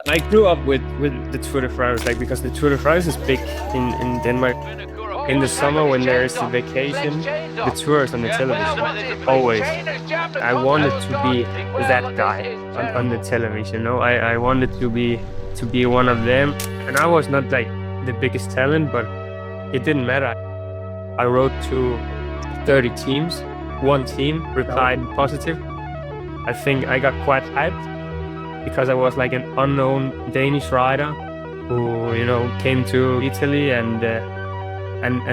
I grew up with the Tour de France, like because the Tour de France is big in Denmark. In the summer when there is a vacation, the tour is on the television, always. I wanted to be that guy on the television, you know. I wanted to be one of them. And I was not like the biggest talent, but it didn't matter. I wrote to 30 teams. One team replied positive. I think I got quite hyped because I was like an unknown Danish rider who, you know, came to Italy and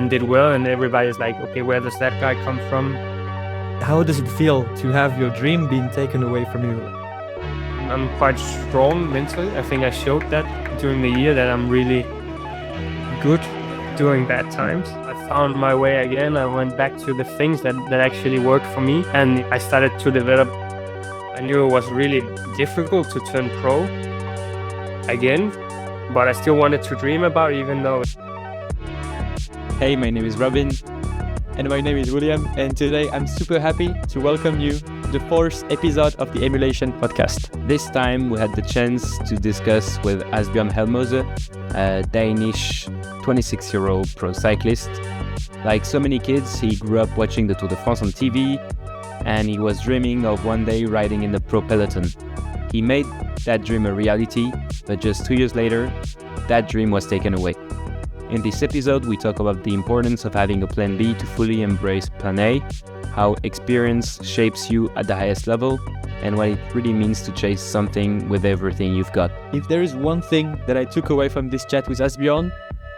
did well, and everybody's like, okay, where does that guy come from? How does it feel to have your dream being taken away from you? I'm quite strong mentally. I think I showed that during the year that I'm really good during bad times. I found my way again. I went back to the things that actually worked for me, and I started to develop. I knew it was really difficult to turn pro again, but I still wanted to dream about it, even though. Hey, my name is Robin. And my name is William. And today I'm super happy to welcome you to the fourth episode of the Emulation podcast. This time we had the chance to discuss with Asbjørn Hellemose, a Danish 26-year-old pro cyclist. Like so many kids, he grew up watching the Tour de France on TV, and he was dreaming of one day riding in the pro peloton. He made that dream a reality, but just 2 years later, that dream was taken away. In this episode, we talk about the importance of having a plan B to fully embrace plan A, how experience shapes you at the highest level, and what it really means to chase something with everything you've got. If there is one thing that I took away from this chat with Asbjørn,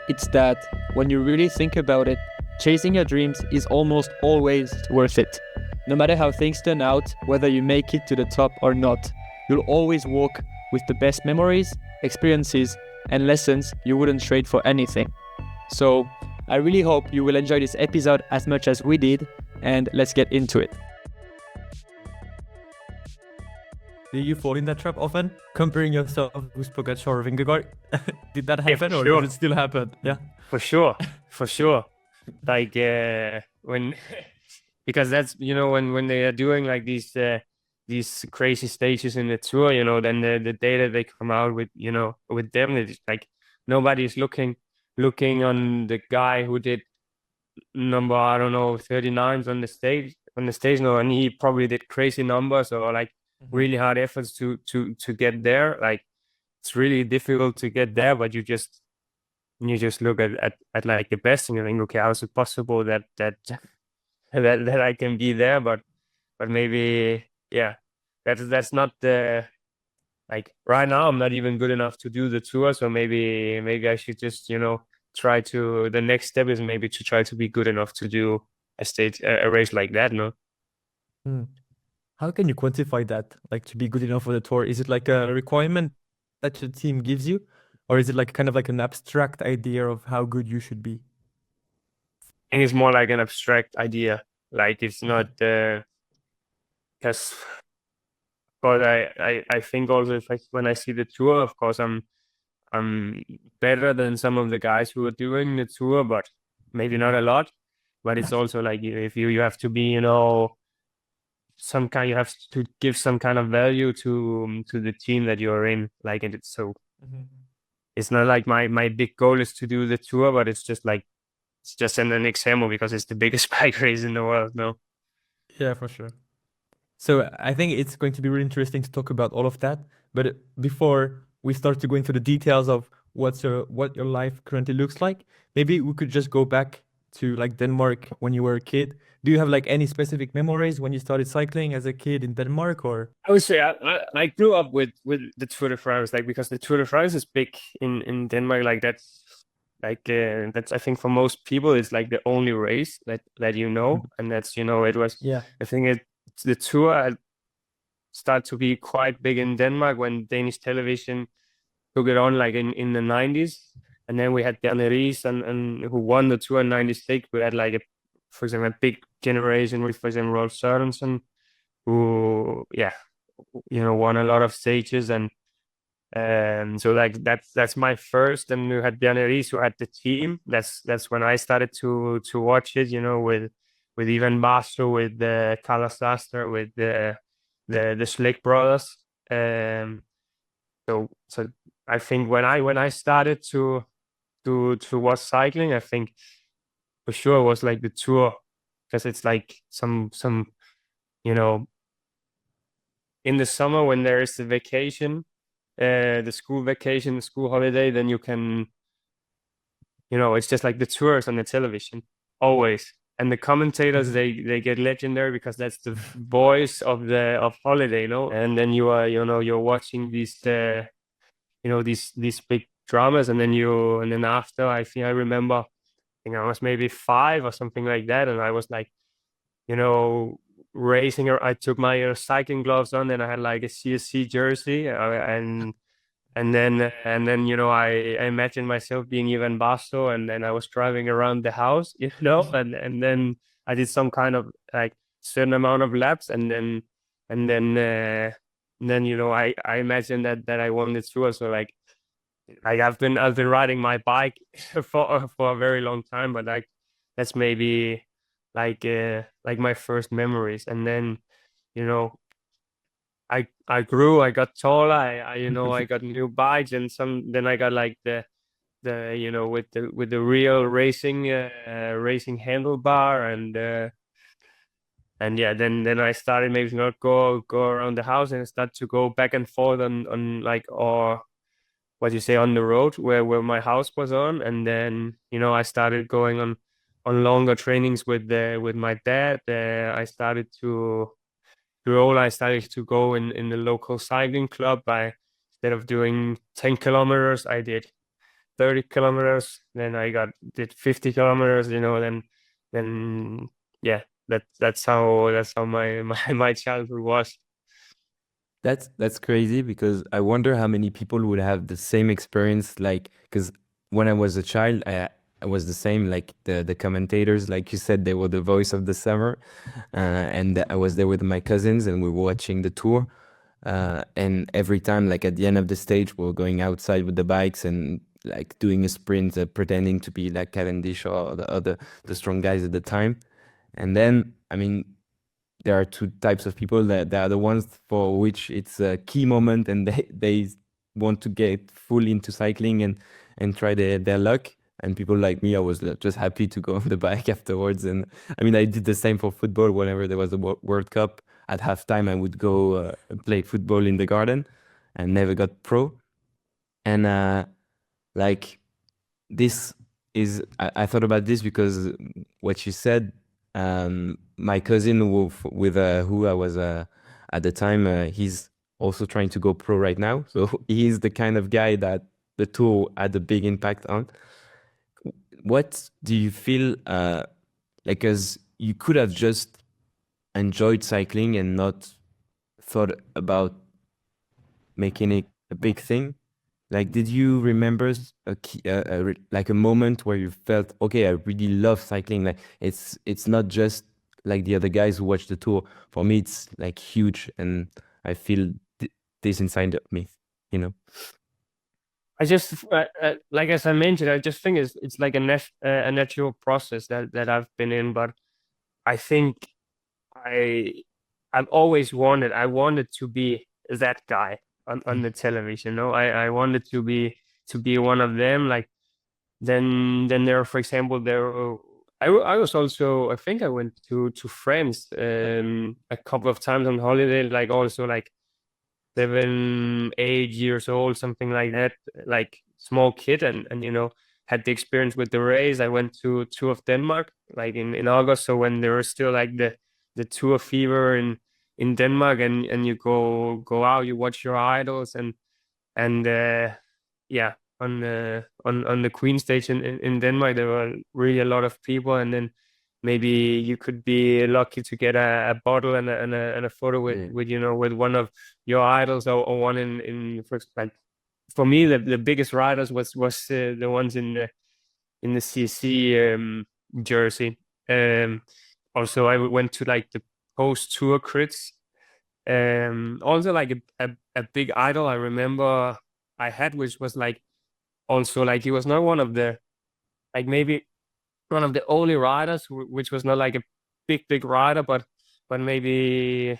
it's that when you really think about it, chasing your dreams is almost always worth it. No matter how things turn out, whether you make it to the top or not, you'll always walk with the best memories, experiences, and lessons you wouldn't trade for anything. So I really hope you will enjoy this episode as much as we did, and let's get into it. Do you fall in that trap often? Comparing yourself with Pogacar or Vingegaard? Did that happen, or sure. did it still happen? Yeah. For sure. Like when, because that's, you know, when they are doing like these crazy stages in the tour, you know, then the data they come out with, you know, with them, it's like nobody's looking on the guy who did number, I don't know, 39s on the stage, no, and he probably did crazy numbers or like really hard efforts to get there. Like it's really difficult to get there, but you just look at like the best and you think, okay, how is it possible that I can be there? But maybe, yeah, that's not the, like right now I'm not even good enough to do the tour, so maybe I should just, you know, try to, the next step is maybe to try to be good enough to do a race like that, no? How can you quantify that, like to be good enough for the tour? Is it like a requirement that your team gives you, or is it like kind of like an abstract idea of how good you should be? I think it's more like an abstract idea, like it's not because I think also if when I see the tour, of course I'm better than some of the guys who are doing the tour, but maybe not a lot. But it's also like if you have to be, you know, you have to give some kind of value to the team that you're in, like, and it's so it's not like my big goal is to do the tour, but it's just like it's just an example because it's the biggest bike race in the world, no? Yeah, for sure. So I think it's going to be really interesting to talk about all of that. But before we start to go into the details of what your life currently looks like, maybe we could just go back to like Denmark when you were a kid. Do you have like any specific memories when you started cycling as a kid in Denmark, or? I would say I grew up with the Tour de France, like because the Tour de France is big in Denmark, like that's I think for most people it's like the only race that you know, and that's, you know, it was, Yeah. I think the tour started to be quite big in Denmark when Danish television took it on, like in the 90s, and then we had Danish and who won the tour in 96. We had like for example, a big generation with, for example, Rolf Sørensen, who, yeah, you know, won a lot of stages, and so like that's my first. And we had Danish who had the team. That's when I started to watch it, you know, with Ivan Basso, with Carlos Sastre, with the Slick brothers. So I think when I started to watch cycling, I think for sure it was like the Tour, because it's like some you know, in the summer when there is the vacation, the school vacation, the school holiday, then you can, it's just like the tours on the television always. And the commentators, they get legendary because that's the voice of holiday, And then you are, you're watching these these big dramas, and then after, I think I remember, I think I was maybe 5 or something like that, and I was like, you know, racing. I took my cycling gloves on, and I had like a CSC jersey, and then I imagined myself being Ivan Basso, and then I was driving around the house, and then I did some kind of like certain amount of laps, and then I imagined that I won the tour. So like I've been riding my bike for a very long time, but like that's maybe like my first memories. And then you know I grew, I got taller, I got new bikes, and then I got like the with the real racing handlebar, and yeah, then I started maybe not go around the house and start to go back and forth on like, or what you say, on the road where my house was on. And then I started going on longer trainings with my dad. I started to roll. I started to go in the local cycling club. Instead of doing 10 kilometers, I did 30 kilometers. Then did 50 kilometers. Then yeah, that's how my childhood was. That's crazy because I wonder how many people would have the same experience. Like, because when I was a child, I was the same. Like the commentators, like you said, they were the voice of the summer, and I was there with my cousins, and we were watching the tour. And every time, like at the end of the stage, we were going outside with the bikes and like doing a sprint, pretending to be like Cavendish or the strong guys at the time. And then, I mean, there are two types of people that are the ones for which it's a key moment and they want to get fully into cycling and try their luck. And people like me, I was just happy to go on the bike afterwards. And I mean, I did the same for football. Whenever there was a World Cup at halftime, I would go play football in the garden and never got pro. And like this I thought about this because what you said, my cousin who I was at the time, he's also trying to go pro right now. So he's the kind of guy that the tour had a big impact on. What do you feel like, as you could have just enjoyed cycling and not thought about making it a big thing? Like, did you remember like a moment where you felt, okay, I really love cycling? Like, it's not just like the other guys who watch the tour. For me, it's like huge, and I feel this inside of me, you know? I just like, as I mentioned, I just think it's like a natural process that I've been in. But I think I I've always wanted to be that guy on the television. I wanted to be one of them. Like, then there, for example, I was also, I think I went to France a couple of times on holiday, like also like 7, 8 years old, something like that, like small kid, and had the experience with the race. I went to Tour of Denmark like in August, so when there was still like the tour fever in Denmark, and you go out, you watch your idols, and yeah, on the Queen stage in Denmark, there were really a lot of people, and then maybe you could be lucky to get a bottle and a photo with one of your idols, or one in first, like for me, the biggest riders was the ones in the CSC jersey. Also, I went to like the post tour crits. Also like a big idol I remember I had, which was like, also like, he was not one of the, like, maybe one of the only riders which was not like a big rider, but maybe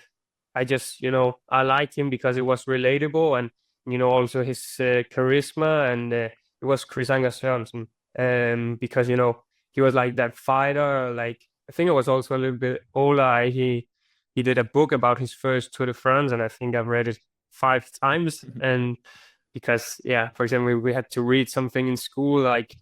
I just I liked him because it was relatable, and also his charisma, and it was Chris Anker Sorensen, because he was like that fighter. Like I think I was also a little bit older. He did a book about his first Tour de France, and I think I've read it 5 times. And because for example, we had to read something in school like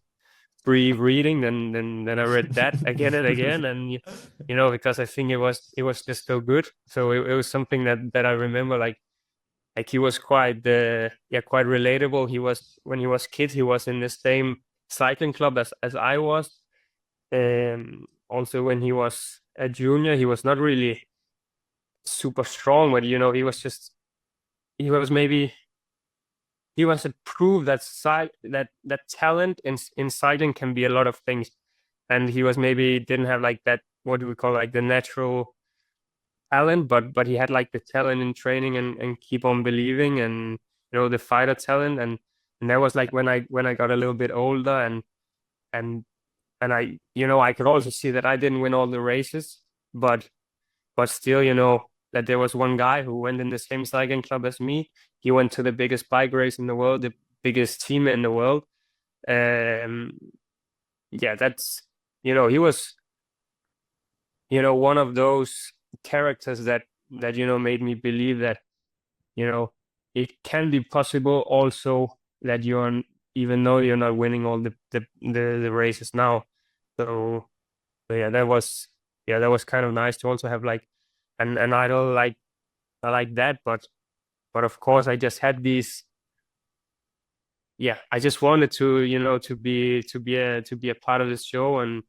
reading, then I read that again and again, and because I think it was just so good. So it was something that I remember, like he was quite quite relatable. He was, when he was kid, he was in the same cycling club as I was. Also when he was a junior, he was not really super strong, but he was maybe he was a proof that that talent in cycling can be a lot of things, and he was maybe didn't have like that, what do we call, like the natural talent, but he had like the talent in training and keep on believing, and the fighter talent, and that was like when I got a little bit older, and I I could also see that I didn't win all the races, but still that there was one guy who went in the same cycling club as me. He went to the biggest bike race in the world, the biggest team in the world. That's he was one of those characters that made me believe that it can be possible also, that you're, even though you're not winning all the races now. So that was kind of nice to also have like an idol like that, but of course I just had these, I just wanted to to be a part of this show. And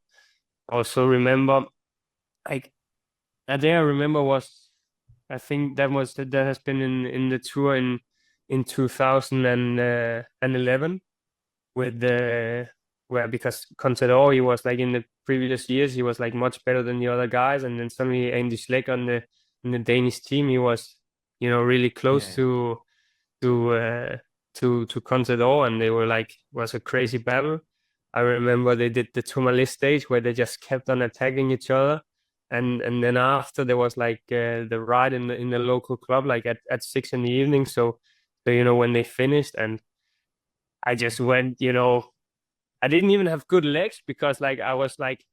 also remember, like a day I remember was, I think that has been in the tour in 2011 with the where, because Contador, he was like in the previous years he was like much better than the other guys, and then suddenly Andy Schleck on the Danish team, he was really close to Contador, and they were like, was a crazy battle. I remember they did the Tourmalet stage where they just kept on attacking each other, and then after there was like the ride in the local club, like at 6 in the evening. So when they finished, and I just went, I didn't even have good legs, because like I was like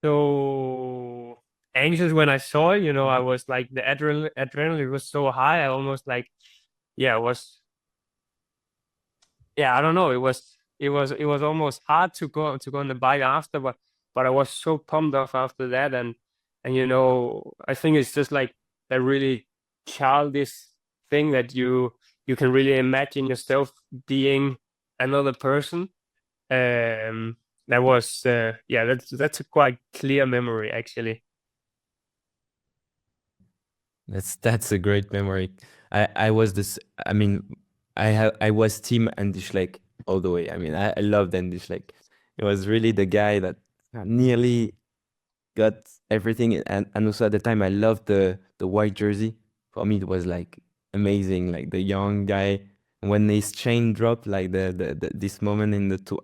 so anxious when I saw it. I was like, the adrenaline was so high. I almost like, it was, I don't know. It was almost hard to go on the bike after, but I was so pumped off after that, and I think it's just like a really childish thing that you can really imagine yourself being another person. That was that's a quite clear memory, actually. That's a great memory. I was this. I mean, I was team Andy Schleck all the way. I mean, I loved Andy Schleck. It was really the guy that nearly got everything, and also at the time I loved the white jersey. For me, it was like amazing, like the young guy when his chain dropped, like the this moment in the two.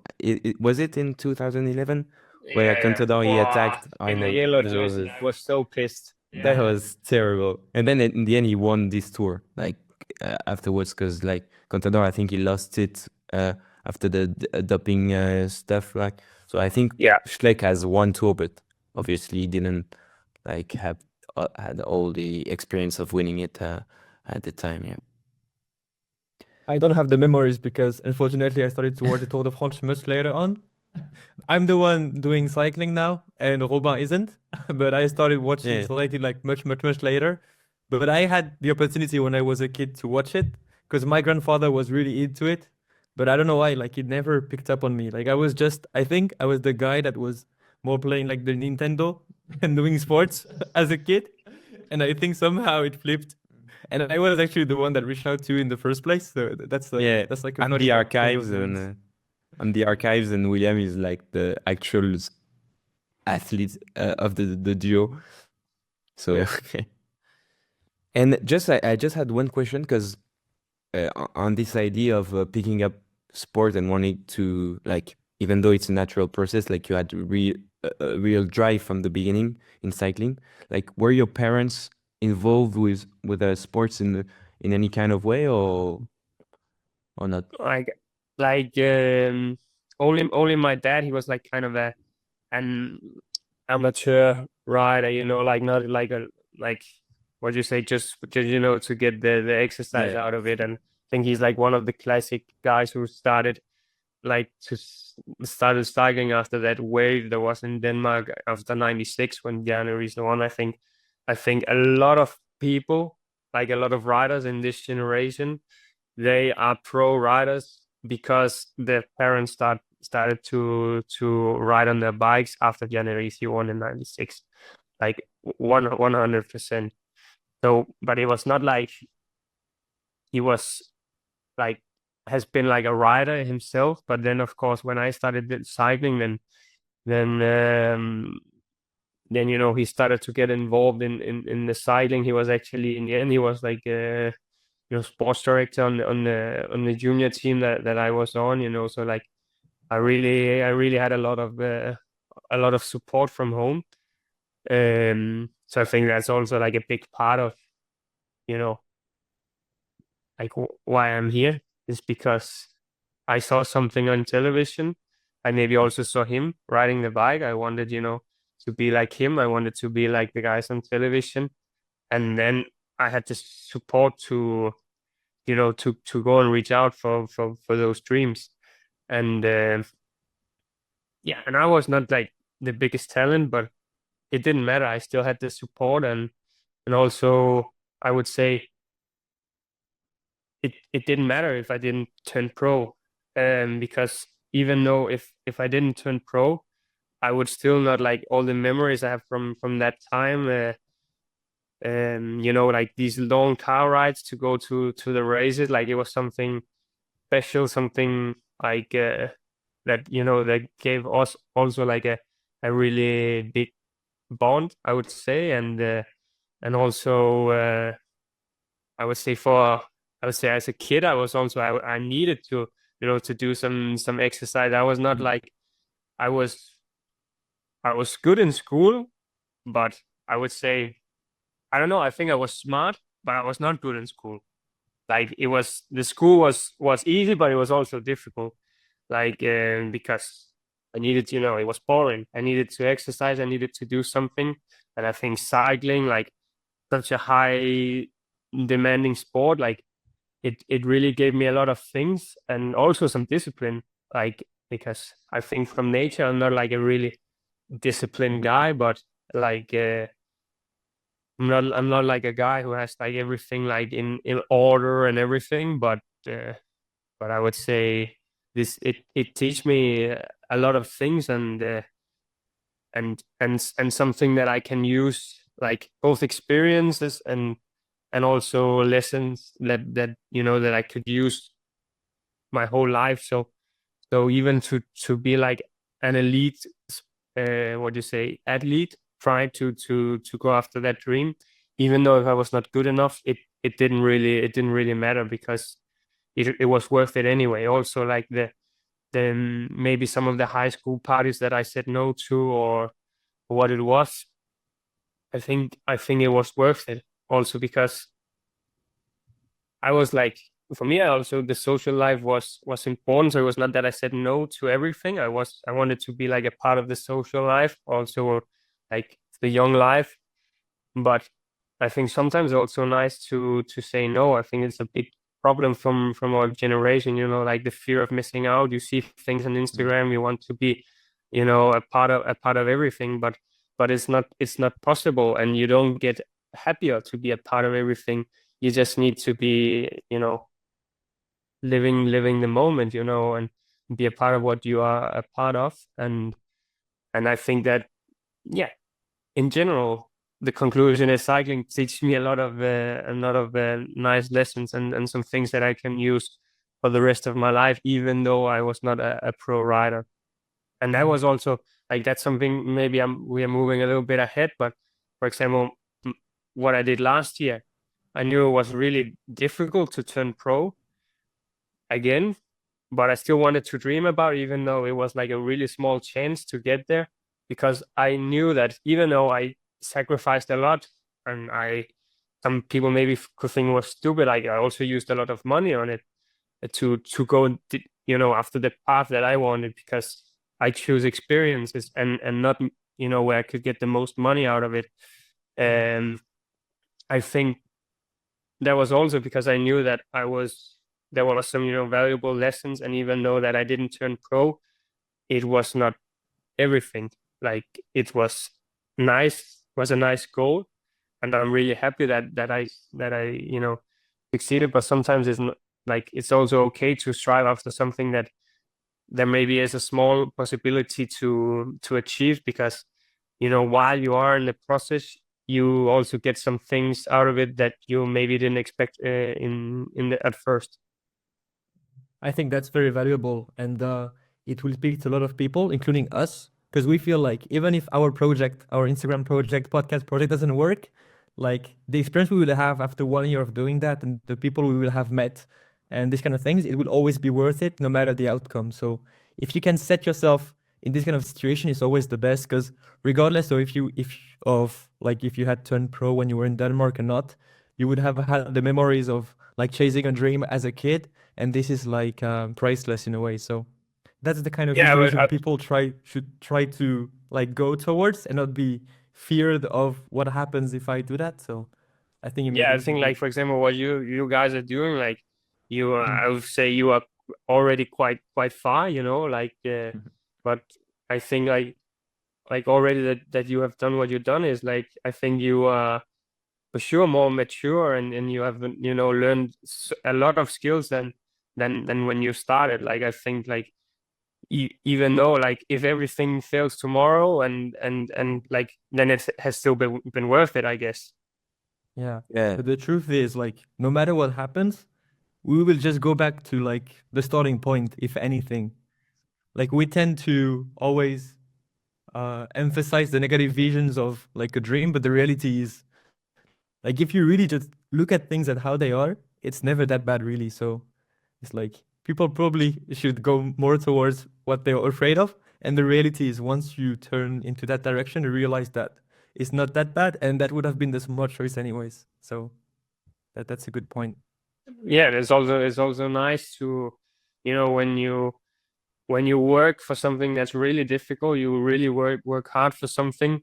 Was it in 2011 where Contador he attacked? I In the know yellow that jersey, was so pissed. that was terrible. And then in the end, he won this tour, like afterwards, because like Contador, I think he lost it after the doping stuff. Like, so I think Schleck has one tour, but obviously he didn't like have had all the experience of winning it at the time. Yeah. I don't have the memories because unfortunately I started to watch the Tour de France much later on. I'm the one doing cycling now, and Robin isn't. But I started watching cycling like much later. But I had the opportunity when I was a kid to watch it because my grandfather was really into it. But I don't know why, like it never picked up on me. Like I think I was the guy that was more playing like the Nintendo and doing sports as a kid. And I think somehow it flipped. And I was actually the one that reached out to you in the first place. So that's like that's like a on funny the thing archives with memes. on the archives, and William is like the actual athlete of the duo. So okay. And just I just had one question because on this idea of picking up sport and wanting to like, even though it's a natural process, like you had real drive from the beginning in cycling. Like, were your parents involved with sports in in any kind of way, or not? Like only my dad, he was like kind of an amateur rider, you know, like not like a like what do you say, just you know, to get the exercise Yeah. out of it. And I think he's like one of the classic guys who started like started cycling after that wave there was in Denmark after '96 when January won. I think a lot of people, like a lot of riders in this generation, they are pro riders because their parents started to ride on their bikes after January won in '96, like 100%. So, but it was not like he was like has been like a rider himself. But then, of course, when I started cycling, then then you know, he started to get involved in the cycling. He was actually in the end he was like you know, sports director on the junior team that I was on. You know, so like I really had a lot of support from home. So I think that's also like a big part of, you know, like why I'm here is because I saw something on television. I maybe also saw him riding the bike. I wanted, you know, to be like him. I wanted to be like the guys on television. And then I had the support to, you know, to go and reach out for those dreams. And yeah, and I was not like the biggest talent, but it didn't matter. I still had the support, and also I would say it didn't matter if I didn't turn pro, because even though if I didn't turn pro, I would still not like all the memories I have from that time. You know, like these long car rides to go to the races, like it was something special, something like that, you know, that gave us also like a really big bond, I would say. And also I would say as a kid, I was also I needed to, you know, to do some exercise. I was not like I was I was good in school, but I would say, I don't know, I think I was smart, but I was not good in school. Like it was, the school was easy, but it was also difficult. Like because I needed, you know, it was boring. I needed to exercise. I needed to do something, and I think cycling, like such a high demanding sport, like it really gave me a lot of things and also some discipline. Like because I think from nature I'm not like a really disciplined guy, but like I'm not like a guy who has like everything like in order and everything, but I would say it teach me a lot of things, and something that I can use, like both experiences and also lessons that you know, that I could use my whole life. So even to be like an elite, what do you say, athlete, try to go after that dream, even though if I was not good enough, it didn't really matter, because it was worth it anyway. Also, like the maybe some of the high school parties that I said no to, or what it was, I think it was worth it also, because I was like, for me, also the social life was important. So it was not that I said no to everything. I wanted to be like a part of the social life, also like the young life. But I think sometimes it's also nice to say no. I think it's a big problem from our generation, you know, like the fear of missing out. You see things on Instagram, you want to be, you know, a part of everything, but it's not possible, and you don't get happier to be a part of everything. You just need to be, you know, living the moment, you know, and be a part of what you are a part of. And I think that, yeah, in general, the conclusion is cycling teaches me a lot of nice lessons, and some things that I can use for the rest of my life, even though I was not a pro rider. And that was also like, that's something maybe we are moving a little bit ahead. But for example, what I did last year, I knew it was really difficult to turn pro again, but I still wanted to dream about it, even though it was like a really small chance to get there, because I knew that even though I sacrificed a lot, and some people maybe could think was stupid. Like I also used a lot of money on it to go, after the path that I wanted, because I choose experiences and not, where I could get the most money out of it. And I think that was also because I knew that there were some, valuable lessons. And even though that I didn't turn pro, it was not everything. Like it was was a nice goal. And I'm really happy that I succeeded. But sometimes it's not, like, it's also okay to strive after something that there maybe is a small possibility to achieve, because while you are in the process, you also get some things out of it that you maybe didn't expect at first. I think that's very valuable, and it will speak to a lot of people, including us, because we feel like even if our project, our Instagram project, podcast project doesn't work, like the experience we will have after 1 year of doing that, and the people we will have met, and these kind of things, it will always be worth it, no matter the outcome. So if you can set yourself in this kind of situation, it's always the best, because regardless of if you had turned pro when you were in Denmark or not, you would have had the memories of like chasing a dream as a kid, and this is like priceless in a way. So that's the kind of Yeah, but visualism people should try to like go towards, and not be feared of what happens if I do that. So I think yeah, I think, like, for example, what you guys are doing, like, I would say you are already quite far, like, but I think, like already that you have done what you've done is, like, I think you are for sure more mature, and you have, learned a lot of skills than when you started. Like, I think, like, even though, like, if everything fails tomorrow, and like, then it has still been worth it, I guess. Yeah. Yeah. But the truth is, like, no matter what happens, we will just go back to like the starting point, if anything. Like we tend to always emphasize the negative visions of like a dream, but the reality is, like, if you really just look at things at how they are, it's never that bad, really. So it's like people probably should go more towards what they're afraid of. And the reality is, once you turn into that direction, you realize that it's not that bad, and that would have been the smart choice anyways. So that's a good point. Yeah, it's also nice to, when you work for something that's really difficult, you really work hard for something.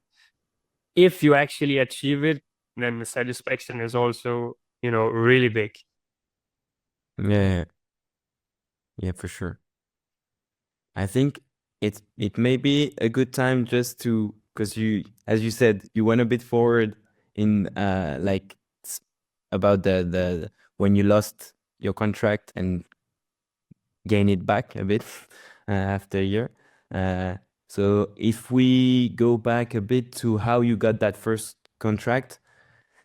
If you actually achieve it, then the satisfaction is also, really big. Yeah, yeah, for sure. I think it may be a good time just to, because you, as you said, you went a bit forward in like about the when you lost your contract and gain it back a bit after a year. So if we go back a bit to how you got that first contract,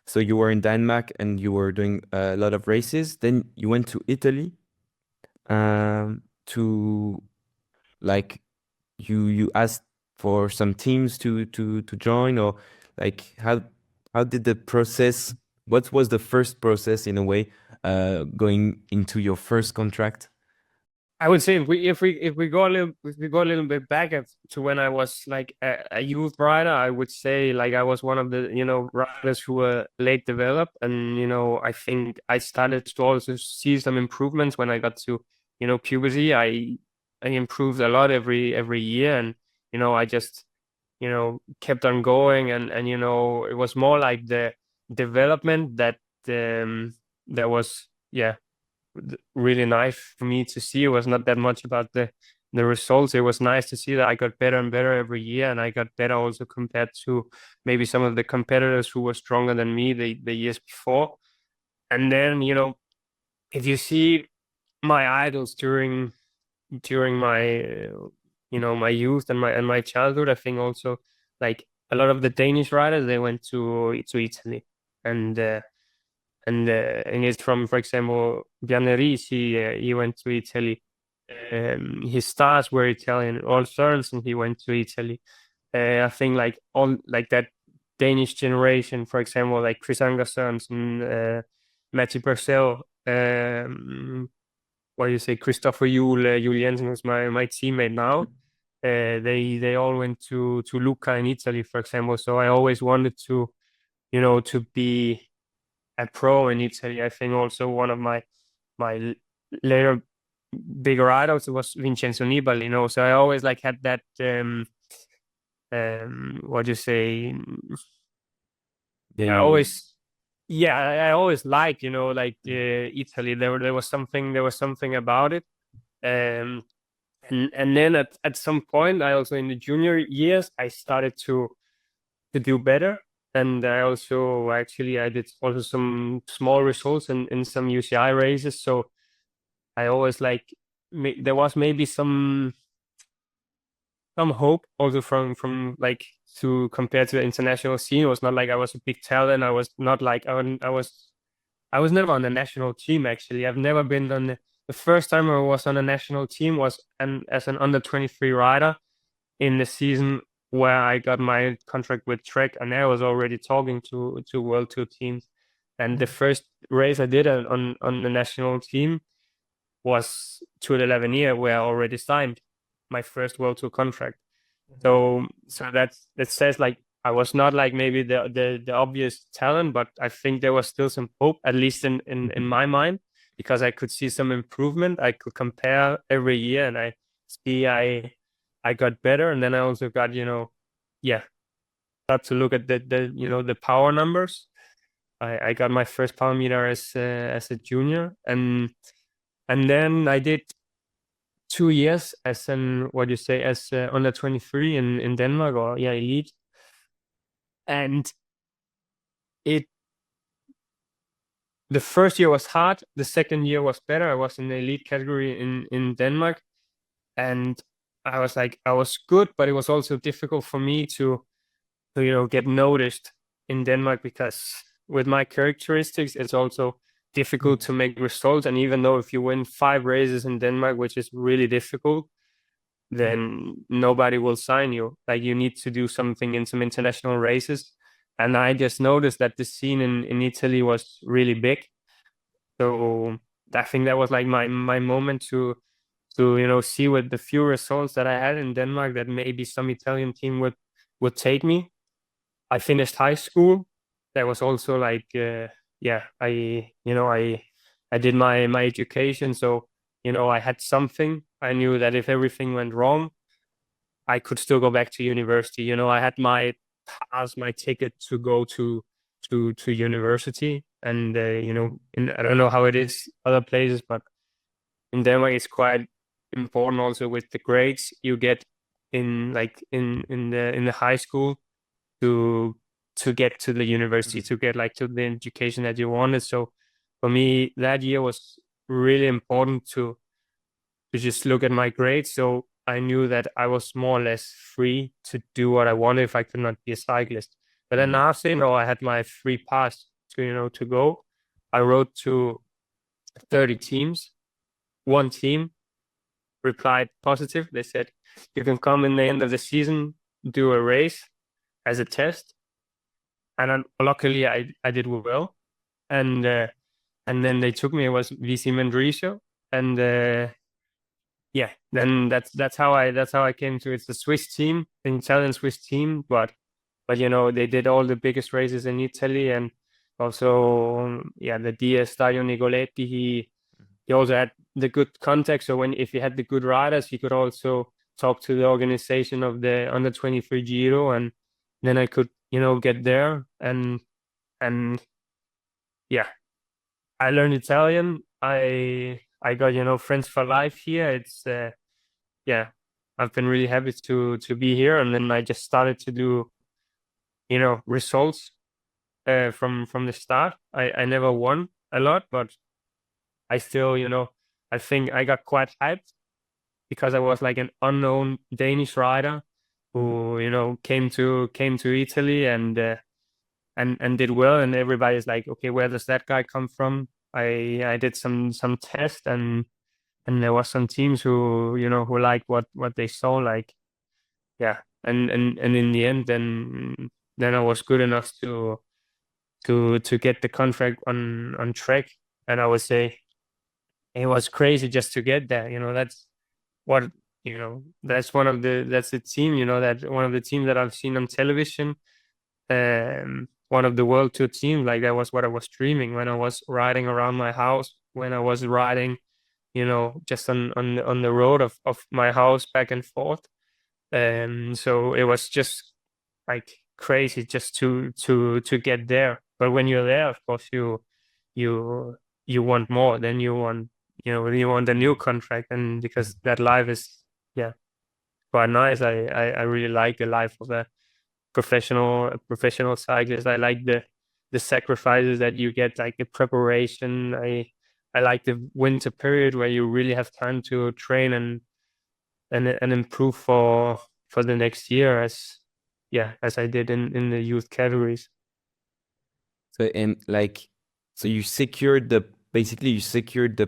so you were in Denmark and you were doing a lot of races, then you went to Italy to, like, you asked for some teams to join, or like how did the process, what was the first process in a way going into your first contract? I would say, if we go a little bit back to when I was like a youth rider, I would say, like, I was one of the, riders who were late developed. And I think I started to also see some improvements when I got to, puberty. I improved a lot every year. And I just, kept on going. And it was more like the development that was, yeah, really nice for me to see. It was not that much about the results. It was nice to see that I got better and better every year, and I got better also compared to maybe some of the competitors who were stronger than me the years before. And then, if you see my idols during my my youth and my childhood, I think also, like, a lot of the Danish riders, they went to Italy. And it's from, for example, Bjarne, he went to Italy. His stars were Italian. All Sorensen, he went to Italy. I think, like, all, like, that Danish generation, for example, like Chris Anker Sorensen, Matti Purcell, what do you say, Christopher Juhl Jensen, who's my teammate now. They all went to Lucca in Italy, for example. So I always wanted to, to be a pro in Italy. I think also one of my later bigger idols was Vincenzo Nibali, you know. So I always like had that what do you say? I always I always liked, you know, like Italy. There was something about it. And then at some point, I also in the junior years I started to do better. And I also actually I did also some small results in some UCI races. So I always like there was maybe some hope also from like to compare to the international scene. It was not like I was a big talent. I was not like I was never on the national team actually. I've never been on the first time I was on a national team was as an under 23 rider in the season where I got my contract with Trek, and I was already talking to World Tour teams. And the first race I did on the national team was Tour de l'Avenir, where I already signed my first World Tour contract. So that says like I was not like maybe the obvious talent, but I think there was still some hope, at least in my mind, because I could see some improvement. I could compare every year, and I see I got better, and then I also got start to look at the the power numbers. I got my first power meter as a junior, and then I did 2 years as an what do you say as under 23 in Denmark, or elite, and the first year was hard. The second year was better. I was in the elite category in Denmark, and I was like I was good, but it was also difficult for me to get noticed in Denmark, because with my characteristics it's also difficult to make results. And even though if you win 5 races in Denmark, which is really difficult, then nobody will sign you. Like you need to do something in some international races. And I just noticed that the scene in Italy was really big. So I think that was like my moment to see with the few results that I had in Denmark that maybe some Italian team would take me. I finished high school. That was also like I did my education, so I had something. I knew that if everything went wrong, I could still go back to university. I had my pass, my ticket to go to university. And I don't know how it is other places, but in Denmark it's quite important also with the grades you get in the high school to get to the university, to get like to the education that you wanted. So for me, that year was really important to just look at my grades. So I knew that I was more or less free to do what I wanted if I could not be a cyclist. But then after, I had my free pass to go. I wrote to 30 teams. One team replied positive. They said, you can come in the end of the season, do a race as a test. And luckily I did well. And then they took me. It was VC Mendrisio. And then that's how I came to. It's a Swiss team, an Italian Swiss team, but they did all the biggest races in Italy. And also the DS Stadio Nigoletti, he also had the good contact. So if he had the good riders, he could also talk to the organization of the under 23 Giro, and then I could get there. And I learned Italian. I got friends for life here. It's I've been really happy to be here. And then I just started to do results from the start. I never won a lot, but I still I think I got quite hyped because I was like an unknown Danish rider who came to Italy and did well. And everybody's like, okay, where does that guy come from? I did some tests, and there was some teams who who liked what they saw, like and in the end then I was good enough to get the contract on Trek. And I would say it was crazy just to get there. That's what that's the team that one of the teams that I've seen on television. one of the World Tour teams. Like that was what I was dreaming when I was riding around my house, when I was riding, just on the road of my house back and forth. So it was just like crazy just to get there. But when you're there, of course, you you want more. Then you want you want a new contract, and because that life is quite nice. I really like the life of a professional cyclist. I like the sacrifices that you get, like the preparation. I like the winter period where you really have time to train and improve for the next year as I did in the youth categories. So and like, so you secured the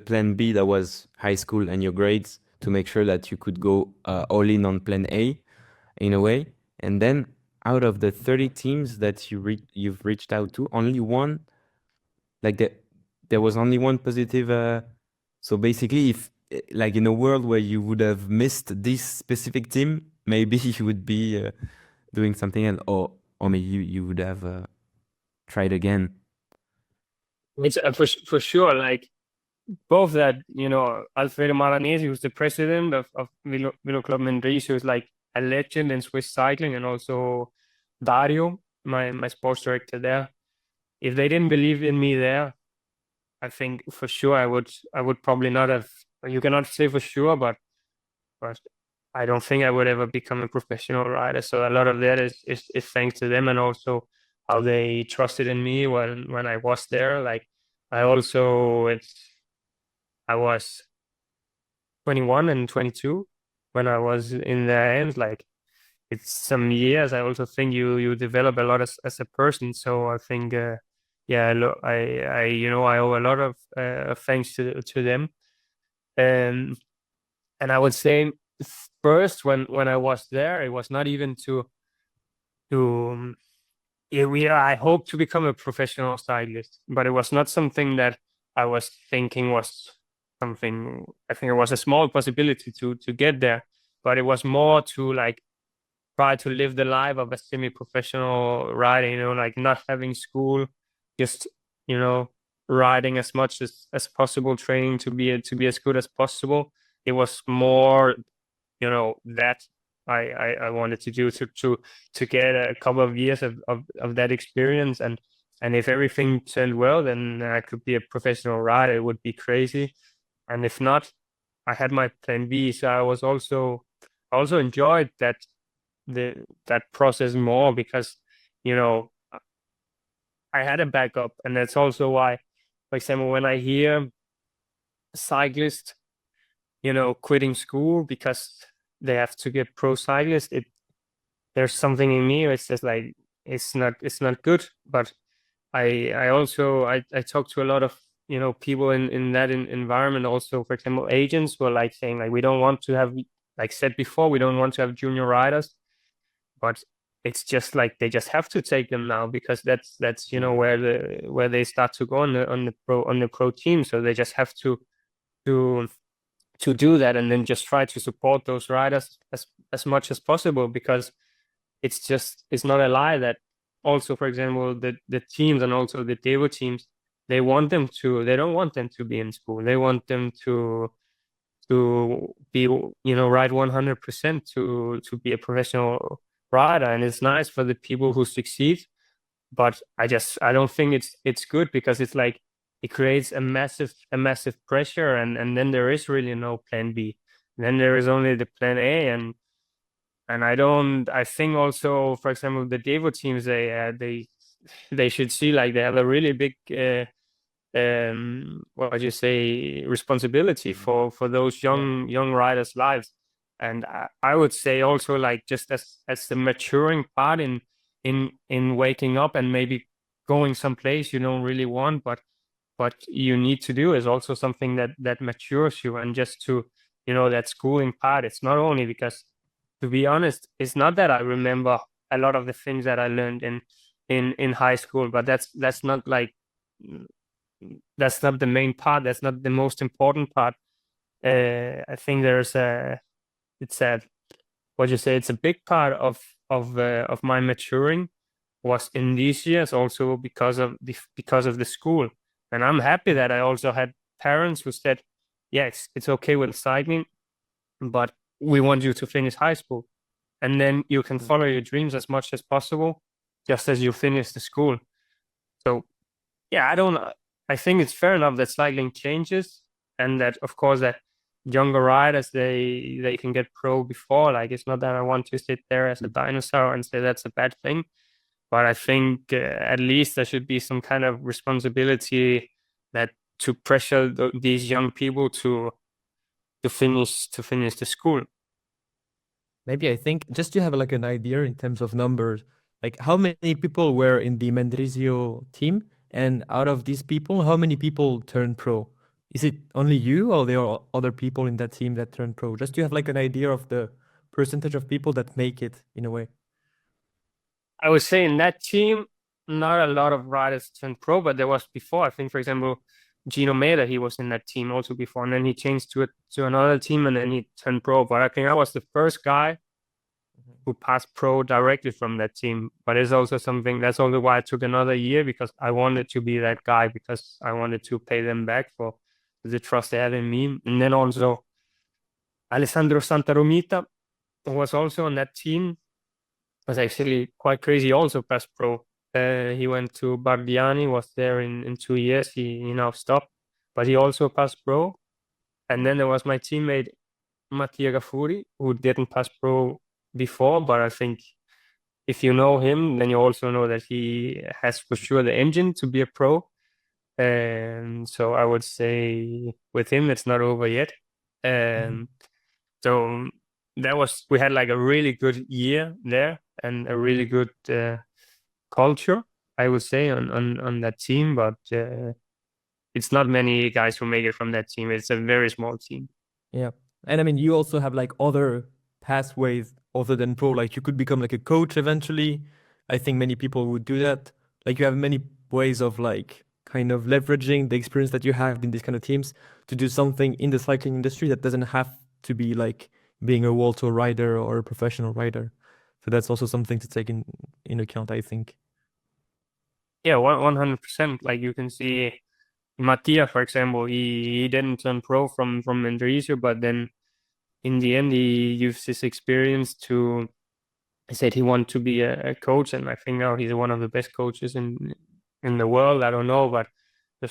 plan B that was high school and your grades to make sure that you could go all in on plan A, in a way. And then out of the 30 teams that you've reached out to, only one, like there was only one positive. So basically, if like in a world where you would have missed this specific team, maybe you would be doing something else, or maybe you would have tried again. It's for sure, like both that, Alfredo Maranesi, who's the president of Velo Club Mendris, who's like a legend in Swiss cycling, and also Dario, my sports director there. If they didn't believe in me there, I think for sure I would probably not have. You cannot say for sure, but I don't think I would ever become a professional rider. So a lot of that is thanks to them, and also how they trusted in me when I was there. Like I was 21 and 22 when I was in their hands. Like it's some years. I also think you develop a lot as a person. So I think I owe a lot of thanks to them. And I would say first when I was there, it was not even to I hope to become a professional cyclist, but it was not something that I was thinking was something. I think it was a small possibility to get there, but it was more to like try to live the life of a semi-professional rider, like not having school, just riding as much as possible, training to be as good as possible. It was more that I wanted to do to get a couple of years of that experience, and if everything turned well, then I could be a professional rider. It would be crazy, and if not, I had my plan B. So I also enjoyed that process more because I had a backup, and that's also why, for example, when I hear cyclists quitting school because they have to get pro cyclist, there's something in me. It's just like it's not good. But I also talk to a lot of people in that environment. Also, for example, agents who are like saying like we don't want to have, like said before, we don't want to have junior riders, but it's just like they just have to take them now because that's where they start to go on the pro team. So they just have to do that, and then just try to support those riders as much as possible, because it's not a lie that also, for example, the teams and also the Devo teams, they don't want them to be in school. They want them to be ride 100% to be a professional rider. And it's nice for the people who succeed, but I don't think it's good, because it's like it creates a massive pressure, and then there is really no plan B. Then there is only the plan A, and I think also, for example, the Devo teams, they should see like they have a really big what would you say, responsibility for those young riders' lives. And I would say also, like, just as the maturing part in waking up and maybe going someplace you don't really want, but you need to do, is also something that matures you. And just to that schooling part, it's not only because, to be honest, it's not that I remember a lot of the things that I learned in high school, but that's not like that's not the main part. That's not the most important part. I think it's a what you say. It's a big part of my maturing, was in these years also because of the school. And I'm happy that I also had parents who said, yes, it's okay with cycling, but we want you to finish high school. And then you can follow your dreams as much as possible, just as you finish the school. So yeah, I think it's fair enough that cycling changes, and that of course that younger riders they can get pro before. Like, it's not that I want to sit there as a dinosaur and say that's a bad thing, but I think at least there should be some kind of responsibility that to pressure these young people to finish the school. Maybe I think just to have like an idea in terms of numbers, like how many people were in the Mendrisio team, and out of these people, how many people turned pro? Is it only you, or there are other people in that team that turned pro? Just to have like an idea of the percentage of people that make it in a way. I would say in that team, not a lot of riders turned pro, but there was before. I think, for example, Gino Meda, he was in that team also before, and then he changed to another team, and then he turned pro. But I think I was the first guy who passed pro directly from that team. But it's also something that's also why I took another year, because I wanted to be that guy, because I wanted to pay them back for the trust they had in me. And then also Alessandro Santaromita was also on that team. Was actually quite crazy. He also passed pro. He went to Bardiani, was there in 2 years. He now stopped, but he also passed pro. And then there was my teammate Mattia Gaffuri, who didn't pass pro before, but I think if you know him, then you also know that he has for sure the engine to be a pro. And so I would say with him, it's not over yet. So we had like a really good year there, and a really good culture, I would say, on that team. But it's not many guys who make it from that team. It's a very small team. Yeah. And I mean, you also have like other pathways other than pro. Like you could become like a coach eventually. I think many people would do that. Like you have many ways of like kind of leveraging the experience that you have in these kind of teams to do something in the cycling industry that doesn't have to be like being a World Tour rider or a professional rider. So that's also something to take in account, I think. Yeah, 100%. Like you can see Mattia, for example, he didn't turn pro from Mendrisio, but then in the end he used his experience to. He said he wanted to be a coach, and I think now he's one of the best coaches in the world. I don't know, but for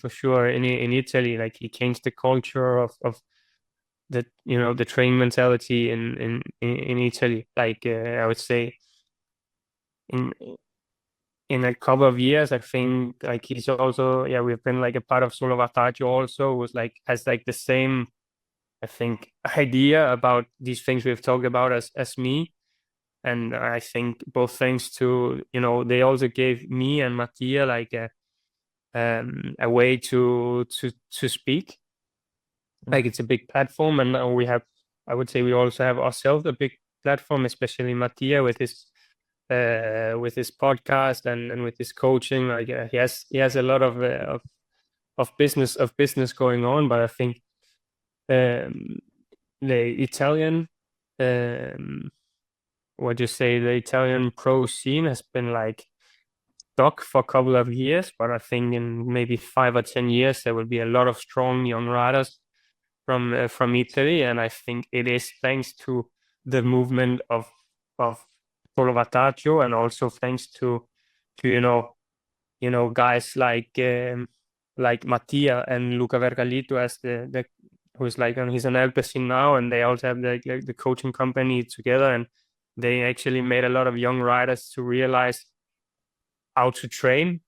sure in Italy, like he changed the culture of the the training mentality in Italy. Like I would say in a couple of years, I think like he's also we've been like a part of Solo Vantaggio also, was like has like the same, I think, idea about these things we've talked about as me. And I think both thanks to, they also gave me and Mattia like a way to speak. Like it's a big platform, and now I would say we also have ourselves a big platform, especially Mattia with his podcast and with his coaching. Like he has a lot of business going on. But I think the Italian the Italian pro scene has been like stuck for a couple of years, but I think in maybe 5 or 10 years there will be a lot of strong young riders from Italy, and I think it is thanks to the movement of Solo Vantaggio, and also thanks to guys like Mattia and Luca Vergallito as the who's like he's an Alpecin now, and they also have the coaching company together, and they actually made a lot of young riders to realize how to train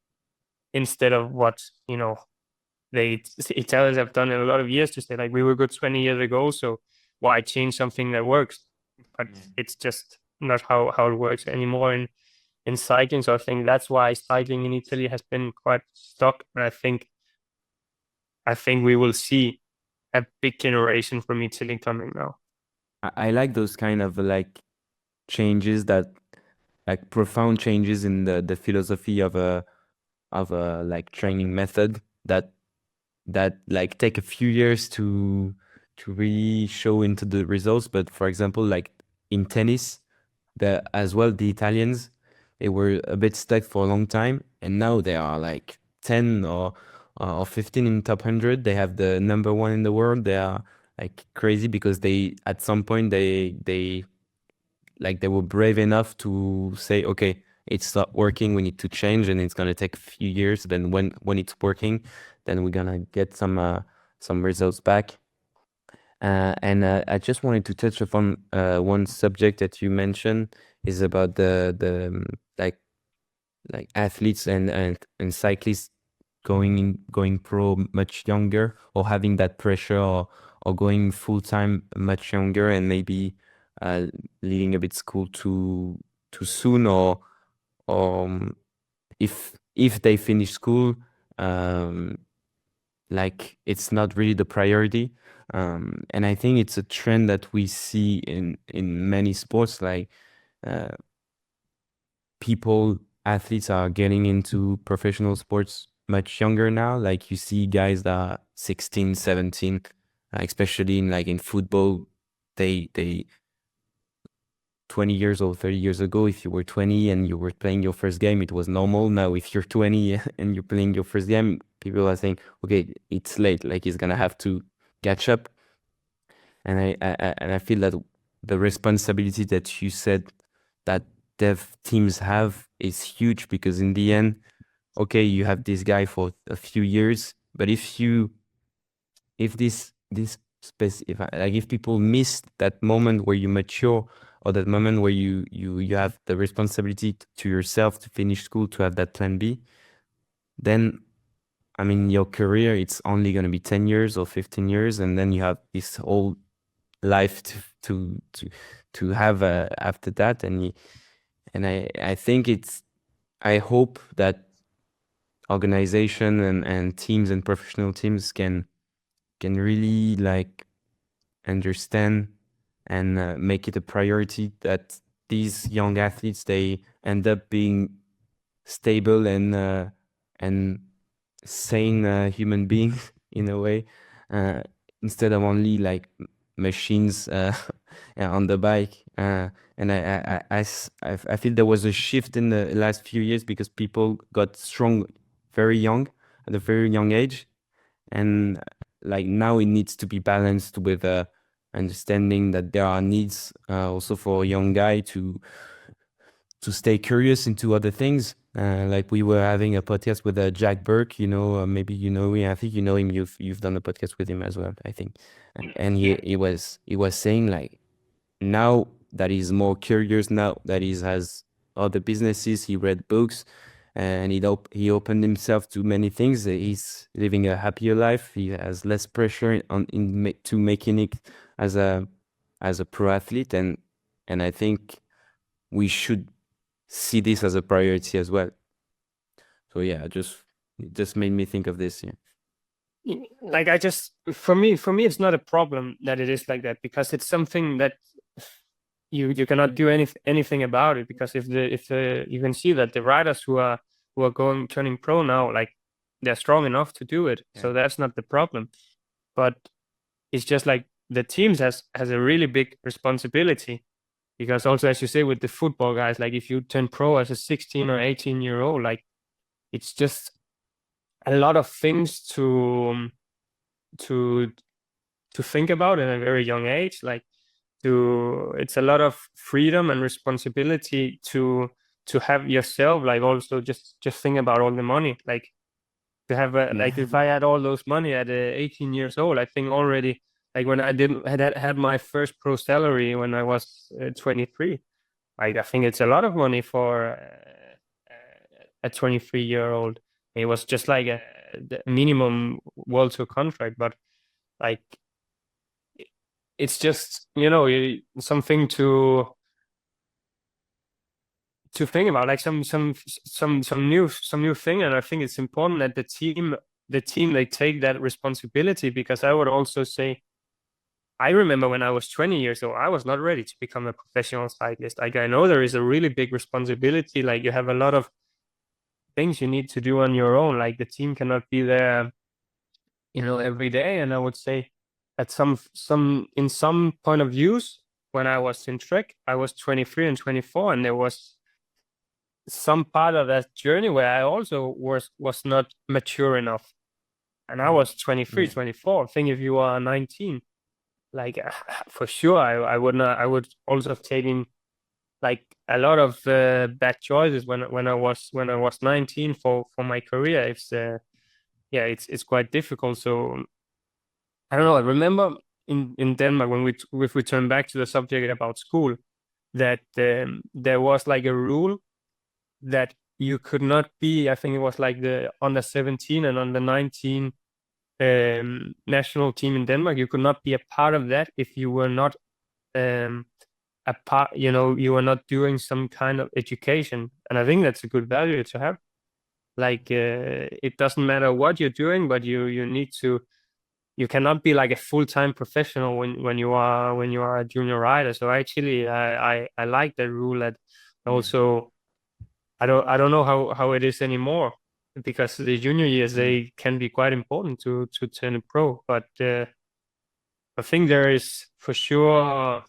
instead of what the Italians have done in a lot of years, to say like we were good 20 years ago, so why change something that works? But it's just not how it works anymore in cycling. So I think that's why cycling in Italy has been quite stuck. And I think we will see a big generation from Italy coming now. I like those kind of like changes, that like profound changes in the philosophy of a like training method that like take a few years to really show into the results. But for example, like in tennis, the Italians, they were a bit stuck for a long time, and now they are like 10 or 15 in top 100. They have the number one in the world. They are like crazy because they at some point they were brave enough to say, okay, it's not working, we need to change, and it's gonna take a few years. Then when it's working, then we're gonna get some results back. And I just wanted to touch upon one subject that you mentioned is about the like athletes and cyclists going pro much younger, or having that pressure, or going full time much younger, and maybe leaving a bit school too soon, or if they finish school, um, like it's not really the priority. And I think it's a trend that we see in many sports, like uh, athletes are getting into professional sports much younger now. Like you see guys that are 16, 17, especially in football, they 20 years or 30 years ago, if you were 20 and you were playing your first game, it was normal. Now, if you're 20 and you're playing your first game, people are saying, okay, it's late, like he's gonna have to catch up. And I feel that the responsibility that you said that dev teams have is huge, because in the end, okay, you have this guy for a few years, but if if people miss that moment where you mature, or that moment where you have the responsibility to yourself to finish school, to have that plan B, then I mean your career, it's only going to be 10 years or 15 years, and then you have this whole life to have after that. And I think I hope that organization and teams and professional teams can really like understand and make it a priority that these young athletes, they end up being stable and sane human beings in a way, instead of only like machines on the bike. And I feel there was a shift in the last few years, because people got strong very young, at a very young age, and like now it needs to be balanced with understanding that there are needs also for a young guy to stay curious into other things. Like we were having a podcast with Jack Burke, maybe you know him. I think you know him. You've done a podcast with him as well, I think. And he was saying like, now that he's more curious, now that he has other businesses, he read books, and he opened himself to many things. He's living a happier life. He has less pressure to making it as a pro athlete, and I think we should see this as a priority as well. So yeah, it just made me think of this. Yeah. Like for me it's not a problem that it is like that, because it's something that you cannot do anything about it, because if you can see that the riders who are turning pro now, like they're strong enough to do it. Yeah. So that's not the problem. But it's just like the teams has a really big responsibility, because also, as you say, with the football guys, like if you turn pro as a 16 or 18-year-old, like it's just a lot of things to think about in a very young age. Like it's a lot of freedom and responsibility to have yourself, like also just think about all the money, like to have like if I had all those money at 18 years old, I think already, like when I had my first pro salary when I was 23, like I think it's a lot of money for a 23-year-old. It was just like the minimum World Tour contract, but like it's just something to think about, like some new thing. And I think it's important that the team they take that responsibility, because I would also say, I remember when I was 20 years old, I was not ready to become a professional cyclist. Like I know there is a really big responsibility, like you have a lot of things you need to do on your own, like the team cannot be there every day. And I would say at some point of views, when I was in Trek, I was 23 and 24, and there was some part of that journey where I also was not mature enough. And I was 23, 24. I think if you are 19, like for sure, I would not. I would also have taken like a lot of bad choices when I was 19 for my career. It's quite difficult. So I don't know. I remember in Denmark when if we turn back to the subject about school, that there was like a rule that you could not be. I think it was like the under 17 and under 19 national team in Denmark. You could not be a part of that if you were not a part. You were not doing some kind of education, and I think that's a good value to have. Like it doesn't matter what you're doing, but you need to. You cannot be like a full-time professional when you are a junior rider. So actually, I like that rule. That also I don't know how it is anymore, because the junior years they can be quite important to turn pro. But I think there is for sure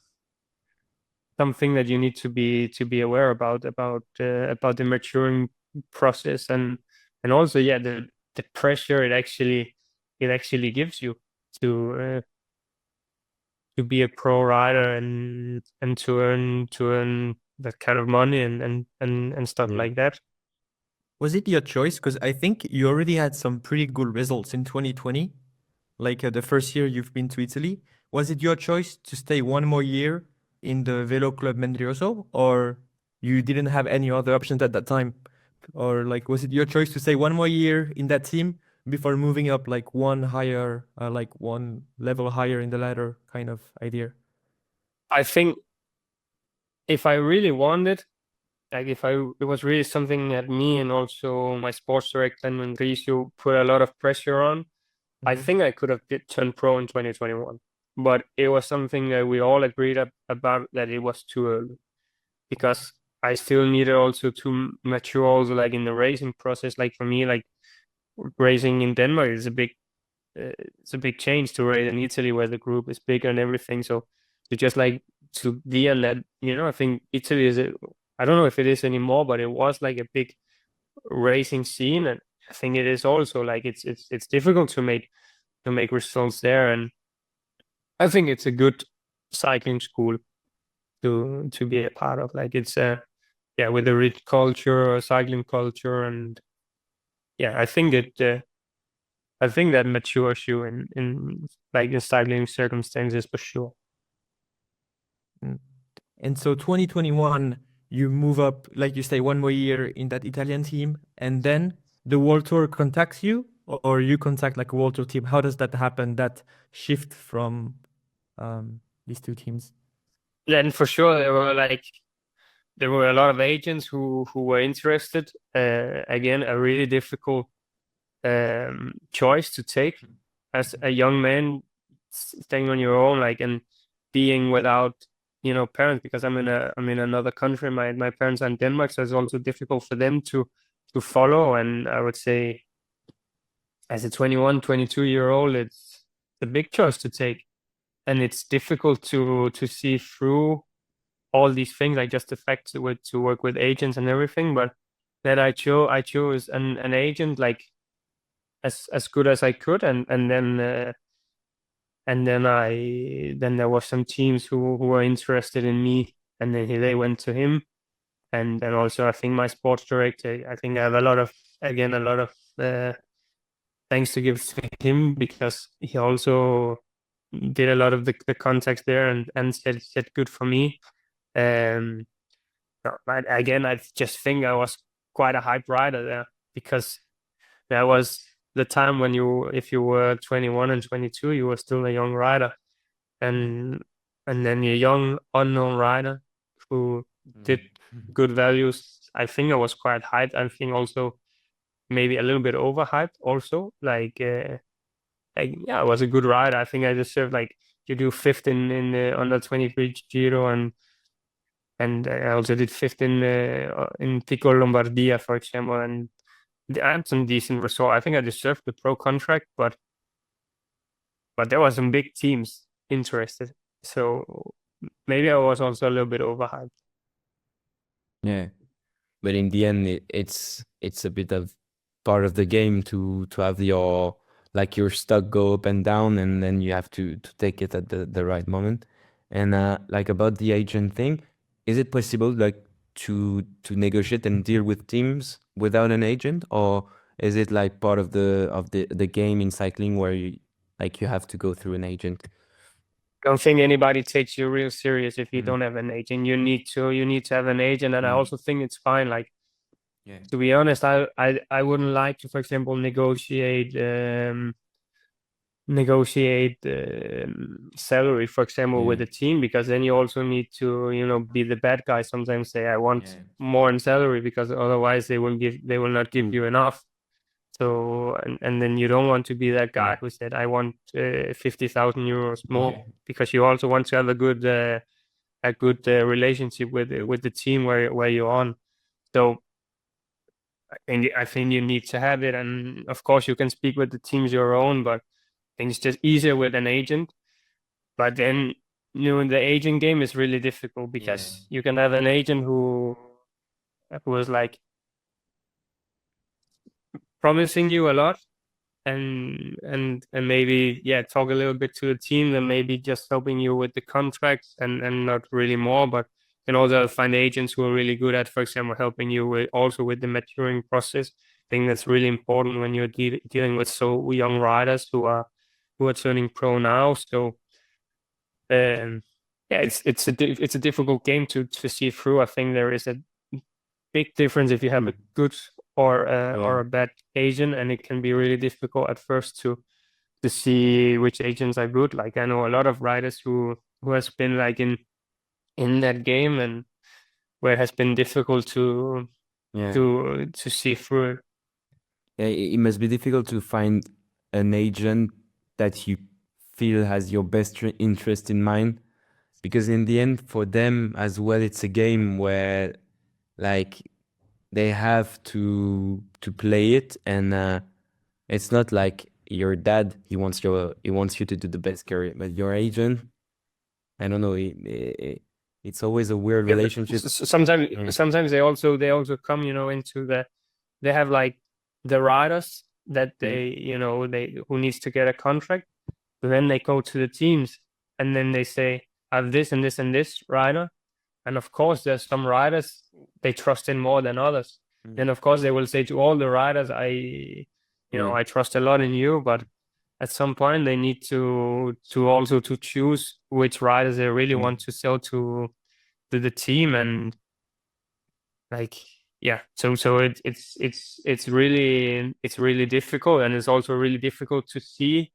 something that you need to be aware about the maturing process, and also the pressure it actually gives you to be a pro rider, and to earn that kind of money and stuff like that. Was it your choice? Because I think you already had some pretty good results in 2020, like the first year you've been to Italy. Was it your choice to stay one more year in the Velo Club Mendrioso, or you didn't have any other options at that time? Or like, was it your choice to stay one more year in that team before moving up like one level higher in the ladder kind of idea? I think if I really wanted, like if it was really something that me and also my sports director and Risu put a lot of pressure on, I think I could have turned pro in 2021. But it was something that we all agreed about, that it was too early, because I still needed also to mature also like in the racing process. Like for me, like racing in Denmark is a big change to race in Italy, where the group is bigger and everything. So to just like to be on that, I think Italy I don't know if it is anymore, but it was like a big racing scene, and I think it is also like it's difficult to make results there, and I think it's a good cycling school to be a part of. Like it's with a rich culture, a cycling culture, and I think that matures you in like the cycling circumstances for sure. Mm. And so 2021, you move up, like you say, one more year in that Italian team, and then the World Tour contacts you, or you contact like a World Tour team. How does that happen? That shift from these two teams? Then for sure there were a lot of agents who were interested. Again, a really difficult choice to take as a young man, staying on your own, like, and being without parents, because I'm in another country. My parents are in Denmark, so it's also difficult for them to follow. And I would say, as a 21, 22-year-old, it's a big choice to take, and it's difficult to see through all these things, like just the fact to work with agents and everything. But that I chose an agent, like, as good as I could, and then there was some teams who were interested in me, and then they went to him. And then also I think my sports director, I think I have a lot of thanks to give to him, because he also did a lot of the contacts there, and said good for me. Um, again, I just think I was quite a hype rider there, because that was the time when if you were 21 and 22, you were still a young rider, and then a young unknown rider who did good values. I think I was quite hyped. I think also maybe a little bit overhyped also. Yeah, I was a good rider. I think I deserved, like, to do fifth in the under 23 Giro, and I also did fifth in Pico Lombardia, for example, and I had some decent result. I think I deserved the pro contract, but there were some big teams interested, so maybe I was also a little bit overhyped. Yeah. but in the end, it's a bit of part of the game to have your like your stock go up and down, and then you have to take it at the right moment. And like about the agent thing, is it possible like to negotiate and deal with teams without an agent, or is it like part of the game in cycling where you have to go through an agent? Don't think anybody takes you real serious if you Mhm. don't have an agent. You need to have an agent, and I Mm. also think it's fine. Like, Yeah. to be honest, I wouldn't like to, for example, negotiate salary, for example, with Yeah. a team, because then you also need to, be the bad guy. Sometimes say I want Yeah. more in salary, because otherwise they will not give Mm. you enough. So, and then you don't want to be that guy Yeah. who said I want 50,000 euros more, Yeah. because you also want to have a good relationship with the team where you're on. So I think you need to have it, and of course you can speak with the teams you're on, but I think it's just easier with an agent. But then, the agent game is really difficult, Yeah. because you can have an agent who is like promising you a lot, and maybe, yeah, talk a little bit to the team, and maybe just helping you with the contracts, and not really more. But you can also find agents who are really good at, for example, helping you with the maturing process. I think that's really important when you're dealing with so young riders who are turning pro now. So, yeah, it's a difficult game to see through. I think there is a big difference if you have a good or Yeah. a bad agent, and it can be really difficult at first to see which agents are good. Like, I know a lot of riders who has been like in that game, and where it has been difficult to Yeah. to see through it. Yeah, it must be difficult to find an agent that you feel has your best interest in mind, because in the end, for them as well, it's a game where like they have to play it, and it's not like your dad. He wants you to do the best career, but your agent, I don't know. It's always a weird Yeah, but relationship. sometimes Yeah. sometimes they also come, into they have like the riders that Mm. they who needs to get a contract. So then they go to the teams, and then they say, I have this and this and this rider. And of course, there's some riders they trust in more than others. Mm. Then of course they will say to all the riders, Mm. I trust a lot in you, but at some point they need to also to choose which riders they really Mm. want to sell to the team. And, like, yeah, so it's really difficult, and it's also really difficult to see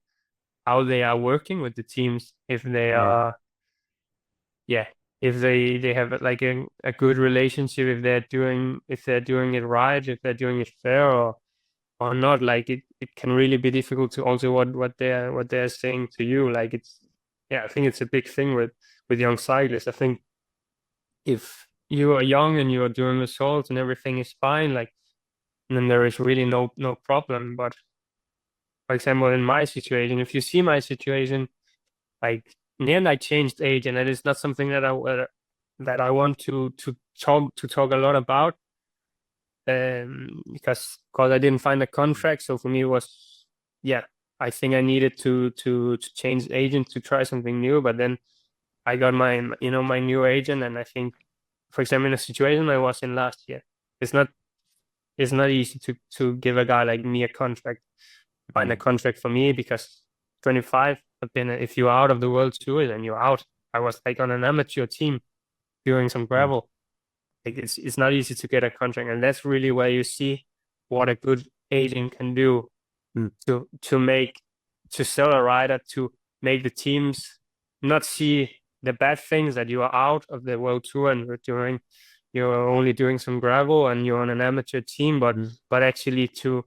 how they are working with the teams, if they Yeah. are, yeah, if they have like a good relationship, if they're doing it right, if they're doing it fair, or not. Like, it can really be difficult to also what they're saying to you. Like, I think it's a big thing with young cyclists. I think if you are young and you are doing results and everything is fine, like, then there is really no problem. But for example, in my situation, if you see my situation, like, in the end, I changed age, and it is not something that I want to talk a lot about, because I didn't find a contract. So for me, it was, yeah, I think I needed to change agent to try something new. But then I got my new agent, and I think, for example, in a situation I was in last year, it's not it's not easy to give a guy like me a contract, find a Mm. contract for me, because 25. But then if you're out of the World Tour, then you're out. I was like on an amateur team doing some Mm. gravel. Like, it's not easy to get a contract, and that's really where you see what a good agent can do Mm. to sell a rider, to make the teams not see the bad things, that you are out of the World Tour and you're only doing some gravel and you're on an amateur team, but Mm. actually to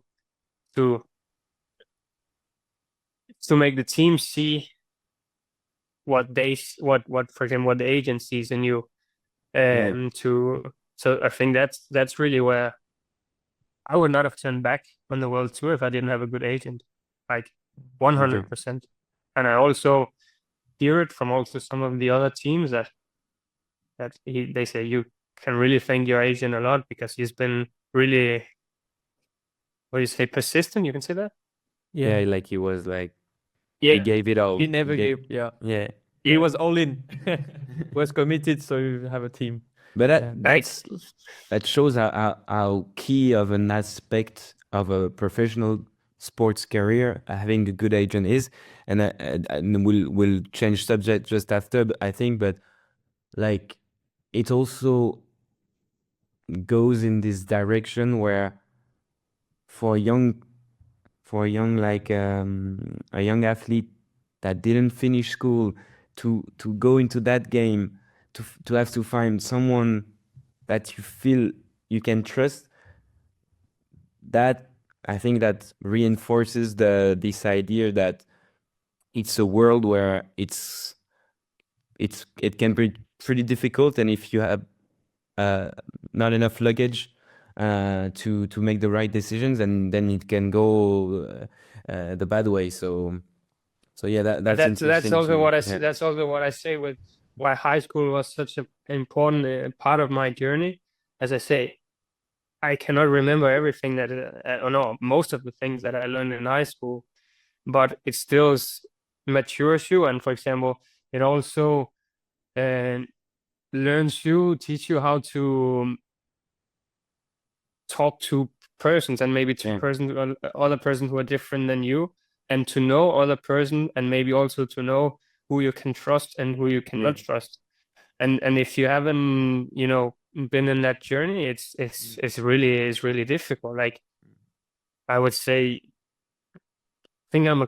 make the team see what for example what the agent sees in you. Yeah. To So I think that's really where I would not have turned back on the World Tour if I didn't have a good agent, like, Okay. 100%. And I also hear it from also some of the other teams, that they say, can really thank your agent a lot, because he's been really, what do you say, persistent? You can say that? Yeah, like he was like Yeah. he gave it all. He never He gave. Yeah. Yeah. He was all in. Was committed, so you have a team. But Yeah. that shows how key of an aspect of a professional sports career having a good agent is. And we'll change subject just after, I think, but like it also goes in this direction where for a young like a young athlete that didn't finish school to go into that game, to have to find someone that you feel you can trust, that I think that reinforces this idea that it's a world where it can be pretty difficult, and if you have not enough luggage to make the right decisions, and then it can go the bad way. So yeah, that's interesting. That's also what yeah. that's also what I say with why high school was such an important part of my journey. As I say, I cannot remember everything that or no, most of the things that I learned in high school, but it still matures you. And for example, it also teach you how to talk to persons, and maybe to other persons who are different than you, and to know other person, and maybe also to know who you can trust and who you cannot trust. And if you haven't, been in that journey, it's really difficult. Like, I would say, I think I'm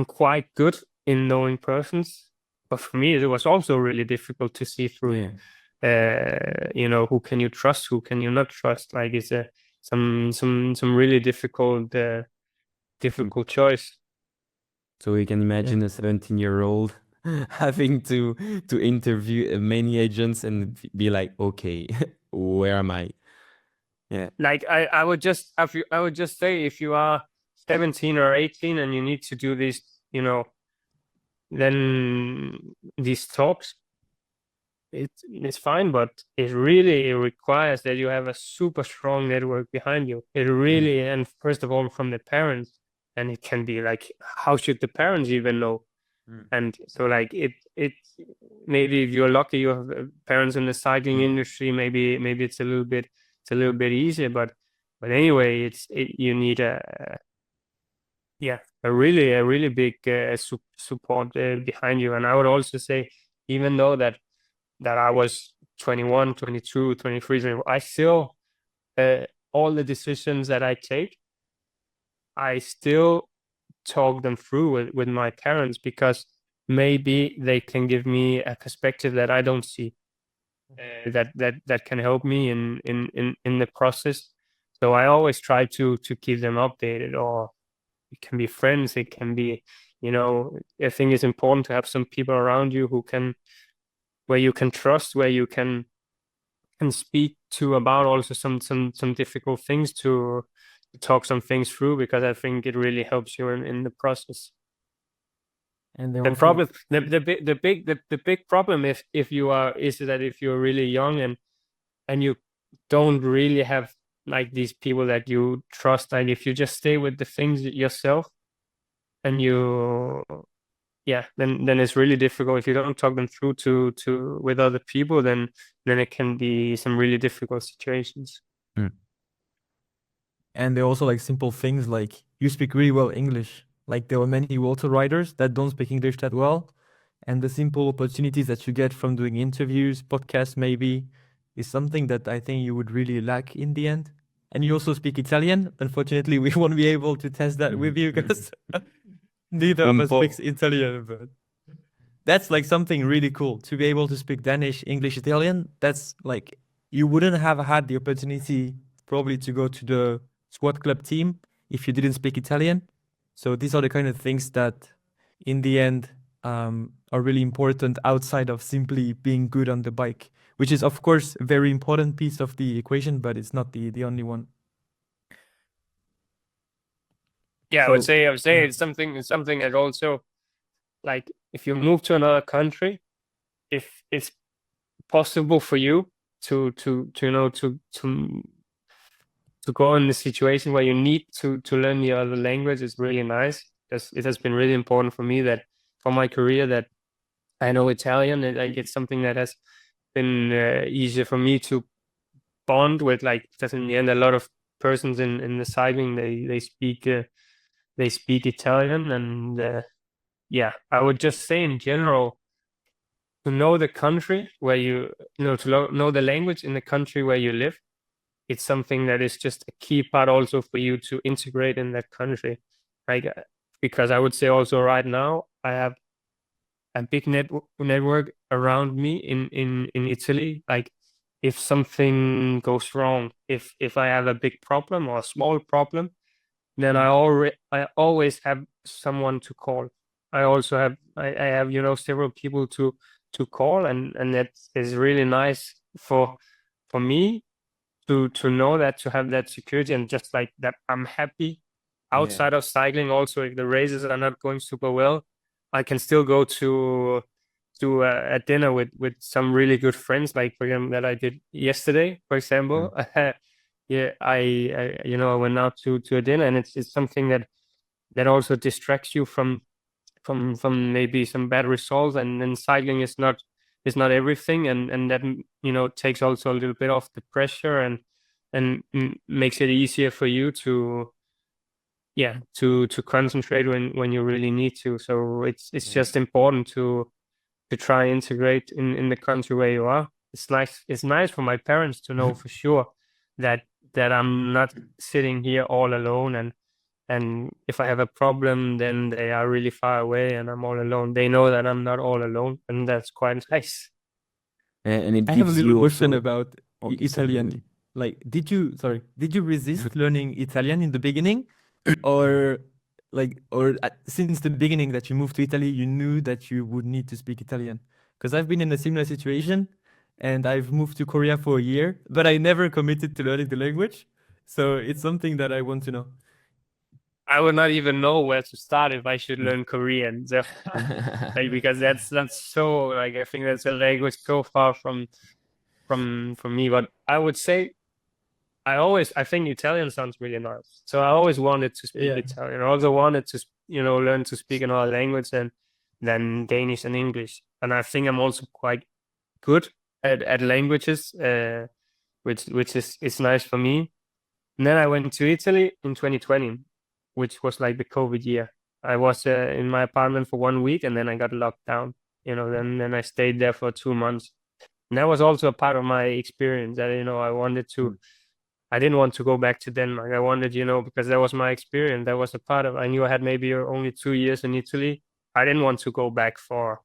quite good in knowing persons, but for me it was also really difficult to see through. Who can you trust, who can you not trust? Like, it's some really difficult choice. So we can imagine a 17-year-old having to interview many agents and be like, okay, where am I? Yeah. Like, I would just say, if you are 17 or 18 and you need to do this, then these talks, it's fine, but it really requires that you have a super strong network behind you. It really, and first of all, from the parents, and it can be like, how should the parents even know? And so, like, it maybe if you're lucky, you have parents in the cycling industry, maybe it's a little bit easier, but anyway, you need a really big support behind you. And I would also say, even though that I was 21, 22, 23, 24, I still, all the decisions that I take, I still talk them through with my parents, because maybe they can give me a perspective that I don't see, that can help me in the process. So I always try to keep them updated, or it can be friends, it can be, I think it's important to have some people around you where you can trust, where you can speak to about also some difficult things, to talk some things through, because I think it really helps you in the process. And the problem, the big problem is that if you're really young and you don't really have like these people that you trust, and if you just stay with the things yourself, and then it's really difficult. If you don't talk them through to with other people, then it can be some really difficult situations. And there are also like simple things like you speak really well English. Like, there are many water riders that don't speak English that well, and the simple opportunities that you get from doing interviews, podcasts maybe, is something that I think you would really lack in the end. And you also speak Italian. Unfortunately, we won't be able to test that with you, because neither of us speaks Italian, but that's like something really cool to be able to speak Danish, English, Italian. That's like, you wouldn't have had the opportunity probably to go to the squad club team if you didn't speak Italian. So these are the kind of things that in the end are really important outside of simply being good on the bike, which is of course a very important piece of the equation, but it's not the only one. Yeah, I would say it's something that also, like, if you move to another country, if it's possible for you to go in the situation where you need to learn the other language is really nice. Because it has been really important for me that for my career that I know Italian. Like it's something that has been easier for me to bond with. Like because in the end, a lot of persons in the cycling they speak Italian, and yeah, I would just say in general to know the country where know the language in the country where you live. It's something that is just a key part also for you to integrate in that country. Like because I would say also right now I have a big network around me in Italy. Like if something goes wrong, if I have a big problem or a small problem, then I always have someone to call. I have several people to call, and that is really nice for me to know that, to have that security, and just like that I'm happy outside of cycling. Also, if the races are not going super well, I can still go to a dinner with some really good friends, like for example that I did yesterday, for example. Yeah, I went out to a dinner, and it's something that also distracts you from maybe some bad results, and then cycling is not everything, and that takes also a little bit off the pressure, and makes it easier for you to concentrate when you really need to. So it's just important to try integrate in the country where you are. It's nice for my parents to know for sure that I'm not sitting here all alone, and if I have a problem, then they are really far away and I'm all alone. They know that I'm not all alone, and that's quite nice. And it I have a gives little you question also. about Okay, Italian. Like, did you resist learning Italian in the beginning, or since the beginning that you moved to Italy, you knew that you would need to speak Italian? Because I've been in a similar situation, and I've moved to Korea for a year, but I never committed to learning the language. So it's something that I want to know. I would not even know where to start if I should learn Korean. So, like, because that's so, like, I think that's a language so far from me. But I would say I think Italian sounds really nice. So I always wanted to speak Yeah. Italian. I also wanted to learn to speak another language than Danish and English. And I think I'm also quite good at languages, which is nice for me. And then I went to Italy in 2020, which was like the COVID year. I was in my apartment for 1 week, and then I got locked down. Then I stayed there for 2 months. And that was also a part of my experience that I wanted to. I didn't want to go back to Denmark. I wanted, because that was my experience. That was a part of. I knew I had maybe only 2 years in Italy. I didn't want to go back for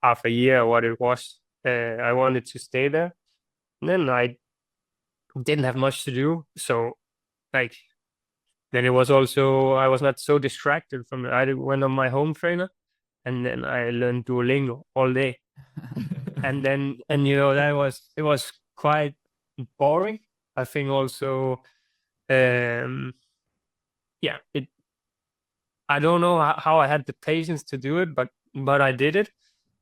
half a year or what it was. I wanted to stay there. And then I didn't have much to do, so like then it was also I was not so distracted from it. I went on my home trainer, and then I learned Duolingo all day. And then it was quite boring. I think also yeah, I don't know how I had the patience to do it, but I did it.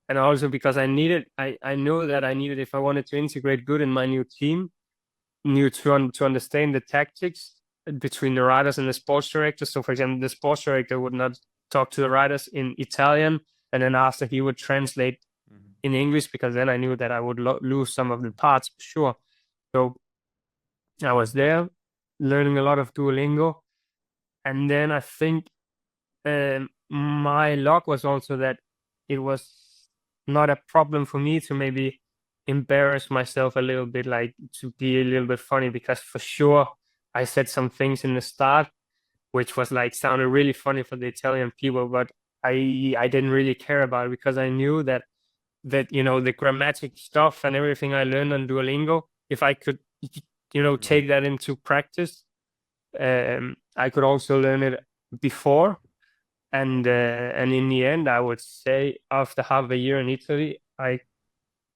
And also because I know that I needed, if I wanted to integrate good in my new team, to understand the tactics between the riders and the sports director. So, for example, the sports director would not talk to the riders in Italian, and then after he would translate in English, because then I knew that I would lose some of the parts for sure. So I was there learning a lot of Duolingo, and then I think my luck was also that it was not a problem for me to maybe embarrass myself a little bit, like to be a little bit funny, because for sure I said some things in the start which was like sounded really funny for the Italian people, but I didn't really care about it, because I knew that the grammatic stuff and everything I learned on Duolingo, if I could take that into practice, I could also learn it before. And in the end, I would say after half a year in Italy, I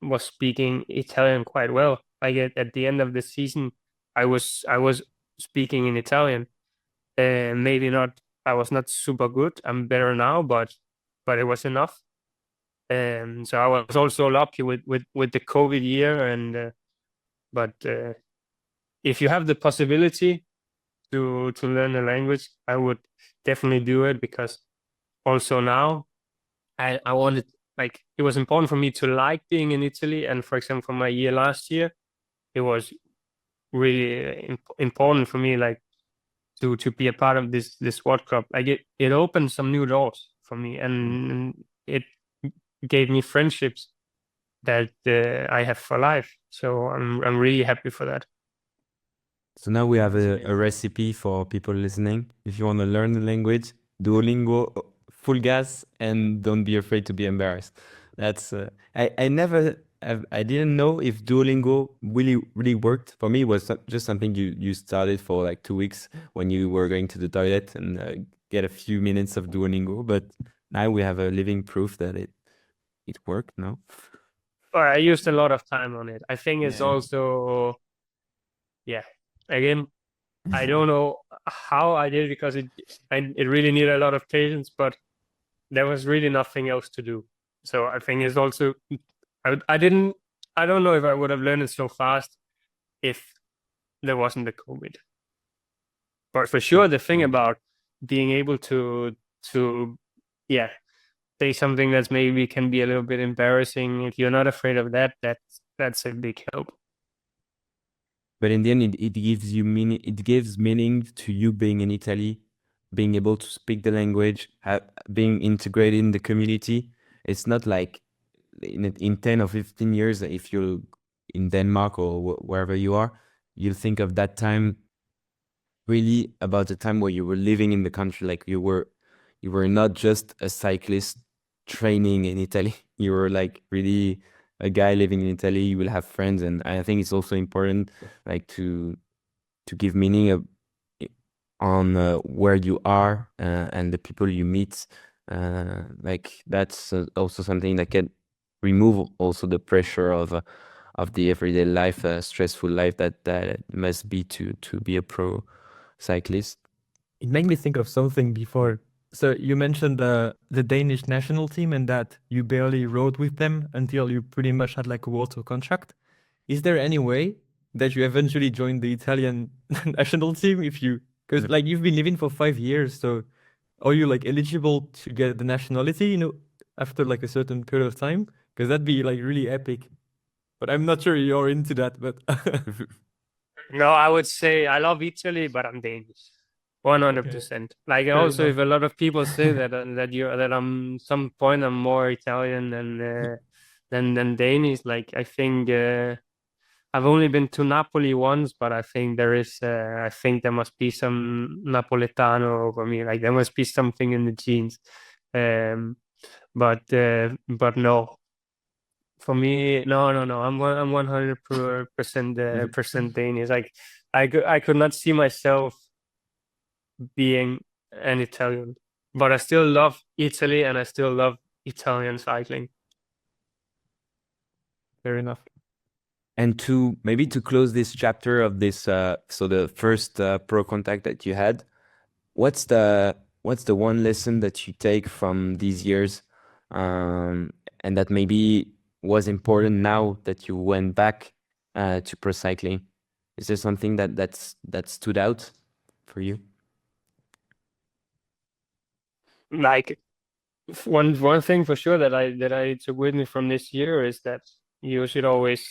was speaking Italian quite well. Like at the end of the season, I was speaking in Italian. Maybe not. I was not super good. I'm better now, but it was enough. So I was also lucky with the COVID year, and But if you have the possibility to learn a language, I would definitely do it, because also now I wanted, like, it was important for me to like being in Italy. And for example, for my year last year, it was really important for me, like, to be a part of this World Cup. Like, it opened some new doors for me, and it gave me friendships that I have for life. So I'm really happy for that. So now we have a recipe for people listening. If you want to learn the language, Duolingo, full gas, and don't be afraid to be embarrassed. That's I never I didn't know if Duolingo really worked. For me, it was just something you started for like 2 weeks when you were going to the toilet and get a few minutes of Duolingo. But now we have a living proof that it worked. No. Or I used a lot of time on it. I think it's also, yeah. Again, I don't know how I did it, because it really needed a lot of patience, but there was really nothing else to do. So I think it's also, I don't know if I would have learned it so fast if there wasn't the COVID. But for sure, the thing about being able to yeah, say something that's maybe can be a little bit embarrassing, if you're not afraid of that, that's a big help. But in the end, it gives you meaning. It gives meaning to you being in Italy, being able to speak the language, being integrated in the community. It's not like in 10 or 15 years, if you're in Denmark or wherever you are, you'll think of that time really about the time where you were living in the country. Like you were not just a cyclist training in Italy. You were like really a guy living in Italy. You will have friends, and I think it's also important, like to give meaning on where you are and the people you meet. Like that's also something that can remove also the pressure of the everyday life, stressful life that must be to be a pro cyclist. It made me think of something before. So you mentioned the Danish national team and that you barely rode with them until you pretty much had like a World Tour contract. Is there any way that you eventually joined the Italian national team because like you've been living for 5 years, so are you like eligible to get the nationality, after like a certain period of time? Because that'd be like really epic. But I'm not sure you're into that, but No, I would say I love Italy, but I'm Danish. 100%. Like, fair also, if enough. a lot of people say that that I'm some point I'm more Italian than Danish. Like, I think I've only been to Napoli once, but I think I think there must be some Napoletano over me. Like, there must be something in the genes. But no, for me, no. I'm 100% percent Danish. Like, I could not see myself being an Italian, but I still love Italy and I still love Italian cycling. Fair enough. And to maybe to close this chapter of this, so the first pro contact that you had, what's the one lesson that you take from these years, and that maybe was important now that you went back to pro cycling? Is there something that stood out for you? Like, one thing for sure that I took with me from this year is that you should always,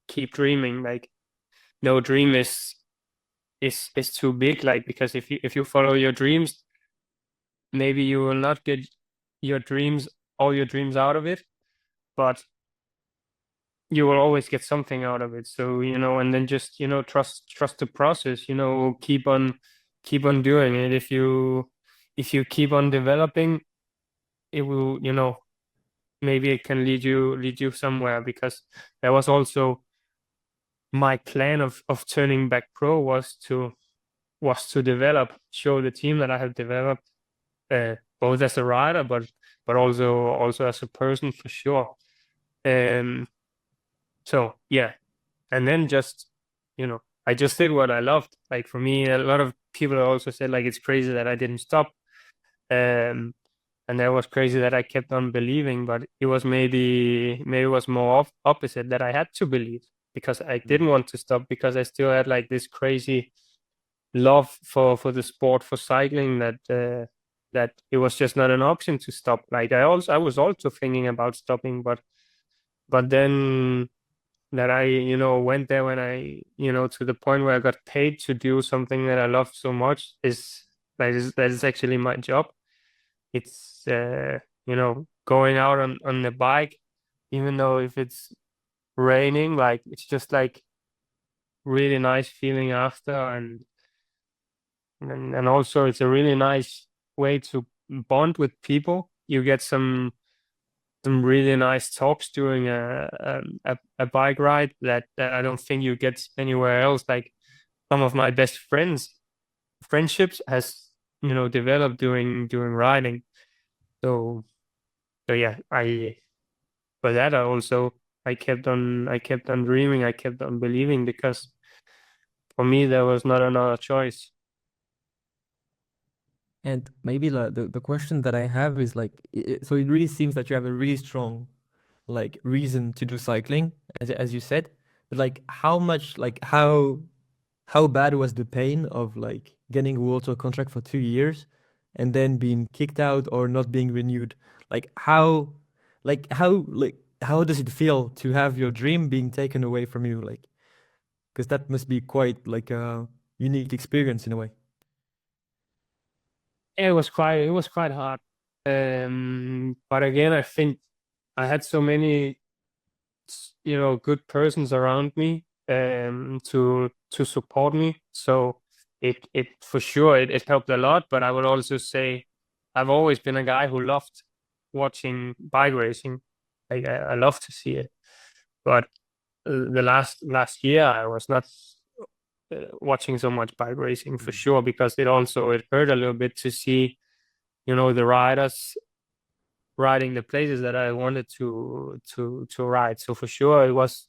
keep dreaming. Like, no dream is too big. Like, because if you follow your dreams, maybe you will not get all your dreams out of it, but you will always get something out of it. So, and then just, trust the process, keep on doing it. If you keep on developing, it will, maybe it can lead you somewhere. Because there was also my plan of turning back pro was to show the team that I have developed, both as a rider, but also as a person, for sure. So yeah, and then just, I just did what I loved. Like, for me, a lot of people also said, like, it's crazy that I didn't stop, and that was crazy that I kept on believing. But it was maybe it was more opposite, that I had to believe. because I didn't want to stop, because I still had like this crazy love for the sport, for cycling, that it was just not an option to stop. Like I was also thinking about stopping, but then that I, went there when I, to the point where I got paid to do something that I love so much, that is actually my job. It's going out on the bike, even though if it's raining, like it's just like really nice feeling after, and also it's a really nice way to bond with people. You get some really nice talks during a bike ride that I don't think you get anywhere else. Like some of my best friendships has developed during riding. So yeah, for that I kept on dreaming, I kept on believing, because for me there was not another choice. And maybe the question that I have is like, so it really seems that you have a really strong like reason to do cycling, as you said, but like how much, like how bad was the pain of like getting a World Tour contract for 2 years and then being kicked out or not being renewed? Like how does it feel to have your dream being taken away from you? Like, because that must be quite like a unique experience in a way. It was quite hard. But again, I think I had so many, good persons around me, to support me. So it for sure it helped a lot. But I would also say I've always been a guy who loved watching bike racing. Like I love to see it. But the last year I was not watching so much bike racing, for sure, because it hurt a little bit to see, the riders riding the places that I wanted to ride. So for sure it was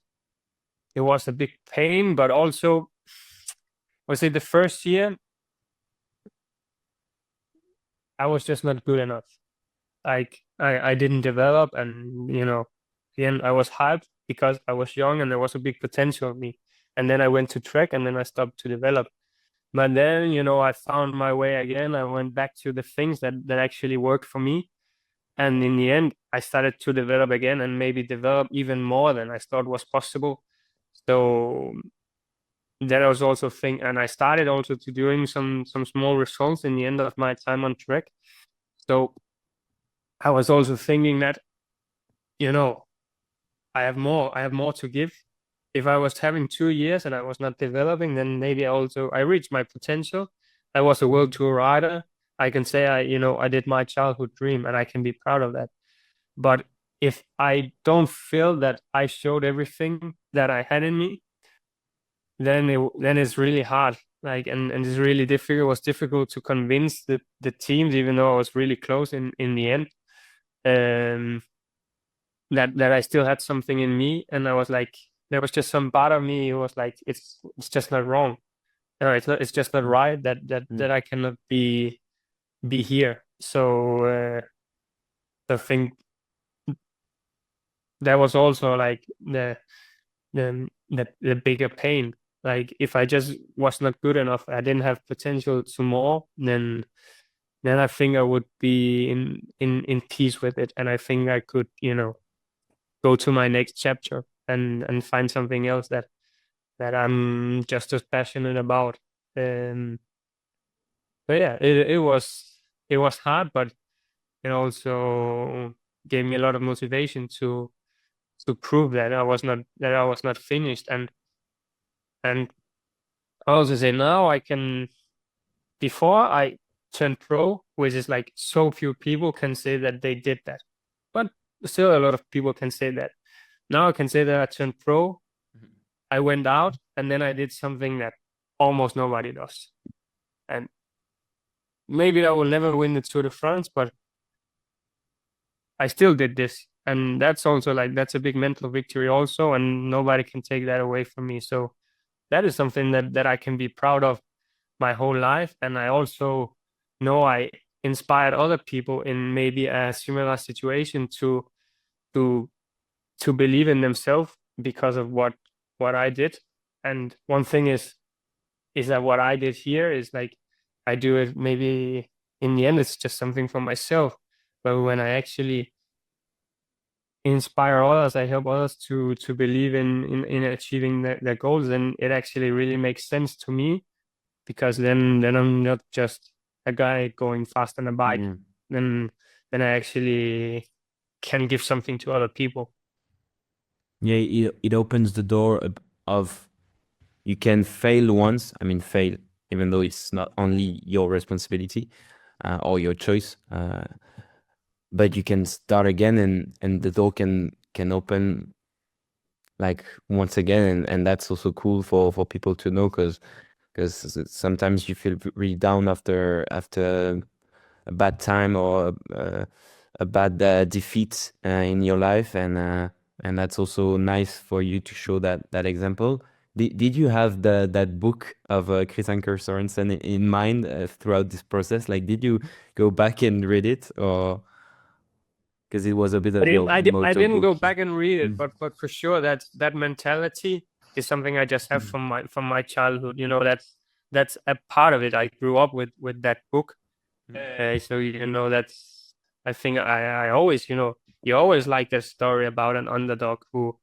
a big pain. But also, I would say the first year I was just not good enough. Like I didn't develop, and then I was hyped because I was young and there was a big potential of me. And then I went to trek, and then I stopped to develop. But then, I found my way again. I went back to the things that actually worked for me. And in the end, I started to develop again, and maybe develop even more than I thought was possible. So that was also a thing. And I started also to doing some small results in the end of my time on trek. So I was also thinking that, I have more to give. If I was having 2 years and I was not developing, then maybe I reached my potential. I was a world tour rider. I can say I did my childhood dream, and I can be proud of that. But if I don't feel that I showed everything that I had in me, then it's really hard. Like, and it's really difficult. It was difficult to convince the teams, even though I was really close in the end. That I still had something in me, and I was like, there was just some part of me who was like, it's just not wrong, or it's just not right, that I cannot be here. So I think that was also like the bigger pain. Like if I just was not good enough, I didn't have potential to more, then I think I would be in peace with it, and I think I could go to my next chapter and find something else that I'm just as passionate about. But yeah, it was hard, but it also gave me a lot of motivation to prove that I was not finished. And I also say now I can, before I turned pro, which is like so few people can say that they did that, but still a lot of people can say that. Now I can say that I turned pro, I went out, and then I did something that almost nobody does. And maybe I will never win the Tour de France, but I still did this. And that's also that's a big mental victory also, and nobody can take that away from me. So that is something that I can be proud of my whole life. And I also know I inspired other people in maybe a similar situation to believe in themselves because of what what I did. And one thing is that what I did here is like I do it maybe in the end it's just something for myself. But when I actually inspire others, I help others to believe in achieving their goals, and it actually really makes sense to me, because then I'm not just a guy going fast on a bike. Yeah. Then I actually can give something to other people. Yeah, it opens the door of you can fail once. I mean, fail, even though it's not only your responsibility or your choice, but you can start again, and the door can open like once again, and that's also cool for people to know, because sometimes you feel really down after a bad time or a bad defeat in your life, and that's also nice for you to show that example. Did you have that book of Chris Anker Sorensen in mind throughout this process? Like, did you go back and read it, or because it was a bit of your I motto didn't go book? back and read it, Mm. but for sure that mentality is something I just have from my childhood. You know, that's a part of it. I grew up with that book. So you know, that's, I think I always, you know, you always like the story about an underdog who,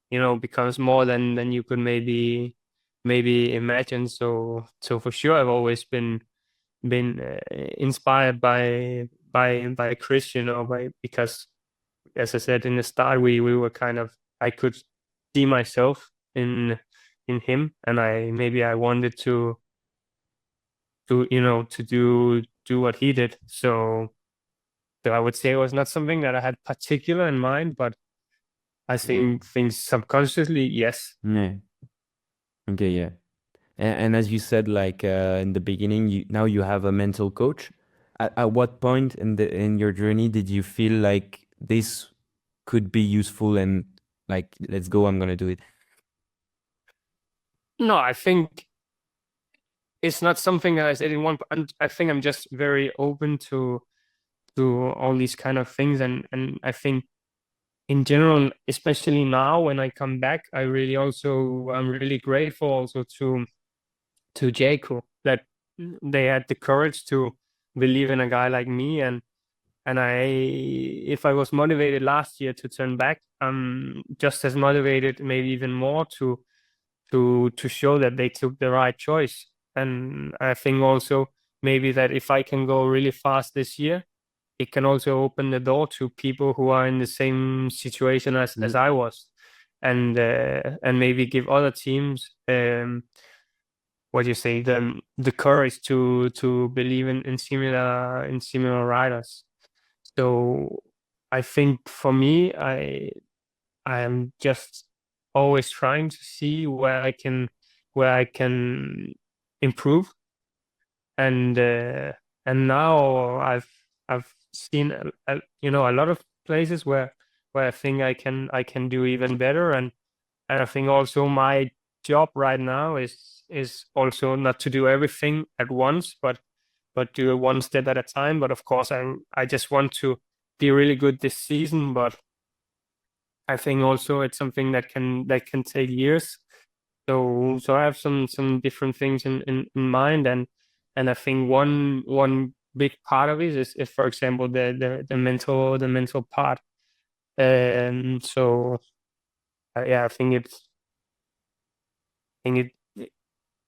you know, becomes more than you could maybe imagine. So for sure I've always been inspired by Chris, you know, because as I said in the start, we were kind of, I could see myself in him, and I wanted to you know, to do what he did. So I would say it was not something that I had particular in mind, but I think things subconsciously, yes. Yeah. Okay. Yeah. And as you said, like in the beginning, now you have a mental coach. At what point in your journey did you feel like this could be useful, and like, let's go, I'm gonna do it? No, I think it's not something that I said in one. I think I'm just very open to all these kind of things, and I think in general, especially now when I come back, I'm really grateful also to Jaco that they had the courage to believe in a guy like me, and if I was motivated last year to turn back, I'm just as motivated, maybe even more, to show that they took the right choice. And I think also maybe that if I can go really fast this year, it can also open the door to people who are in the same situation as I was, and maybe give other teams what you say, the courage to believe in similar riders. So I think for me, I am just always trying to see where I can improve, and now I've seen you know, a lot of places where I think I can do even better, and I think also my job right now is also not to do everything at once, but do it one step at a time. But of course, I just want to be really good this season, but I think also it's something that can take years. So I have some different things in mind, and I think one big part of it is for example the mental part. And so yeah, I think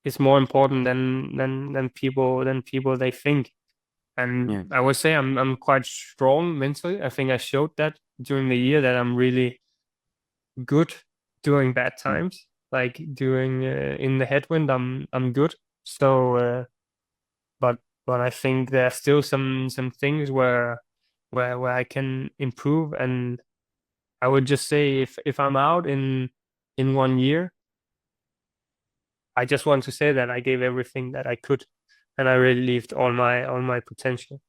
it's more important than people they think. Yeah. And I would say I'm quite strong mentally. I think I showed that during the year that I'm really good during bad times, like during in the headwind. I'm good. So, but I think there are still some things where I can improve, and I would just say if I'm out in 1 year, I just want to say that I gave everything that I could, and I really lived all my potential.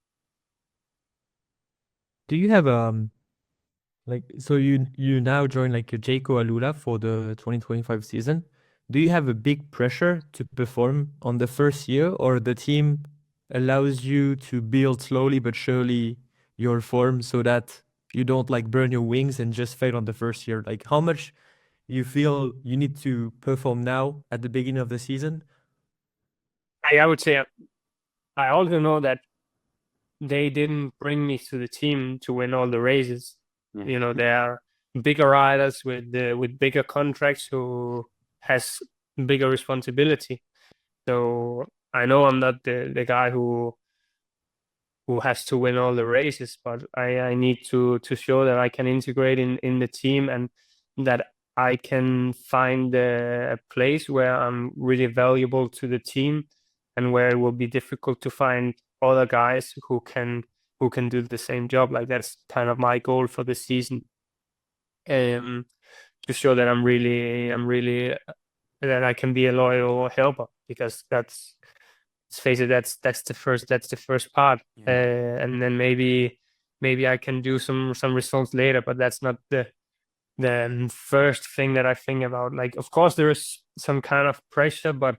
Do you have like, so you now join like a Jayco Alula for the 2025 season? Do you have a big pressure to perform on the first year, or the team allows you to build slowly but surely your form so that you don't like burn your wings and just fail on the first year? Like, how much you feel you need to perform now at the beginning of the season? I would say I also know that they didn't bring me to the team to win all the races. Yeah. You know, there are bigger riders with bigger contracts who has bigger responsibility. So I know I'm not the guy who has to win all the races, but I need to show that I can integrate in the team and that I can find a place where I'm really valuable to the team and where it will be difficult to find other guys who can do the same job. Like that's kind of my goal for the season. To show that I'm really that I can be a loyal helper, because let's face it, that's the first part. And then maybe I can do some results later, but that's not the first thing that I think about. Like, of course there is some kind of pressure, but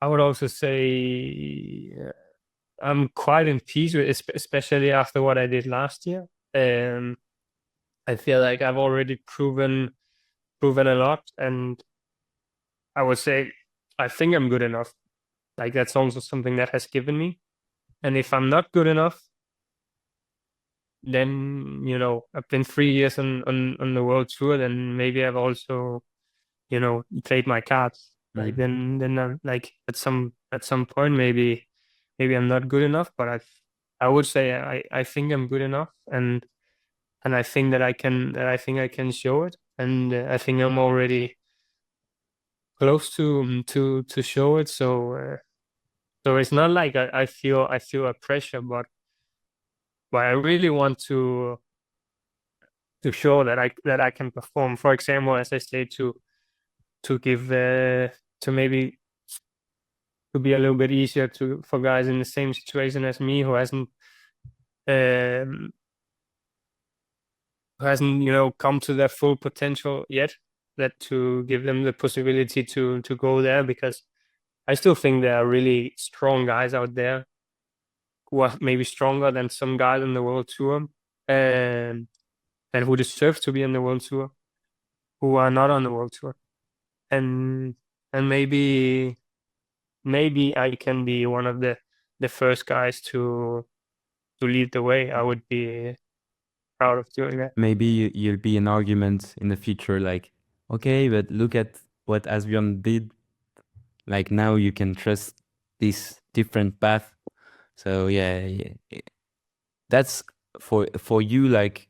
I would also say I'm quite in peace with it, especially after what I did last year. I feel like I've already proven a lot, and I would say I think I'm good enough. Like that's also something that has given me. And if I'm not good enough, then I've been 3 years on the world tour, then maybe I've also played my cards. Like then I'm like at some point maybe I'm not good enough, but I would say I think I'm good enough, and I think that I can show it, and I think I'm already close to show it. So it's not like I feel a pressure, but I really want to show that I can perform. For example, as I say, to give to maybe to be a little bit easier for guys in the same situation as me who hasn't um, come to their full potential yet, that to give them the possibility to go there, because I still think there are really strong guys out there who are maybe stronger than some guys on the world tour, and who deserve to be on the world tour, who are not on the world tour. And maybe I can be one of the first guys to lead the way. I would be proud of doing that. Maybe you'll be an argument in the future, like, okay, but look at what Asbjørn did. Like now you can trust this different path. So yeah, that's for you. Like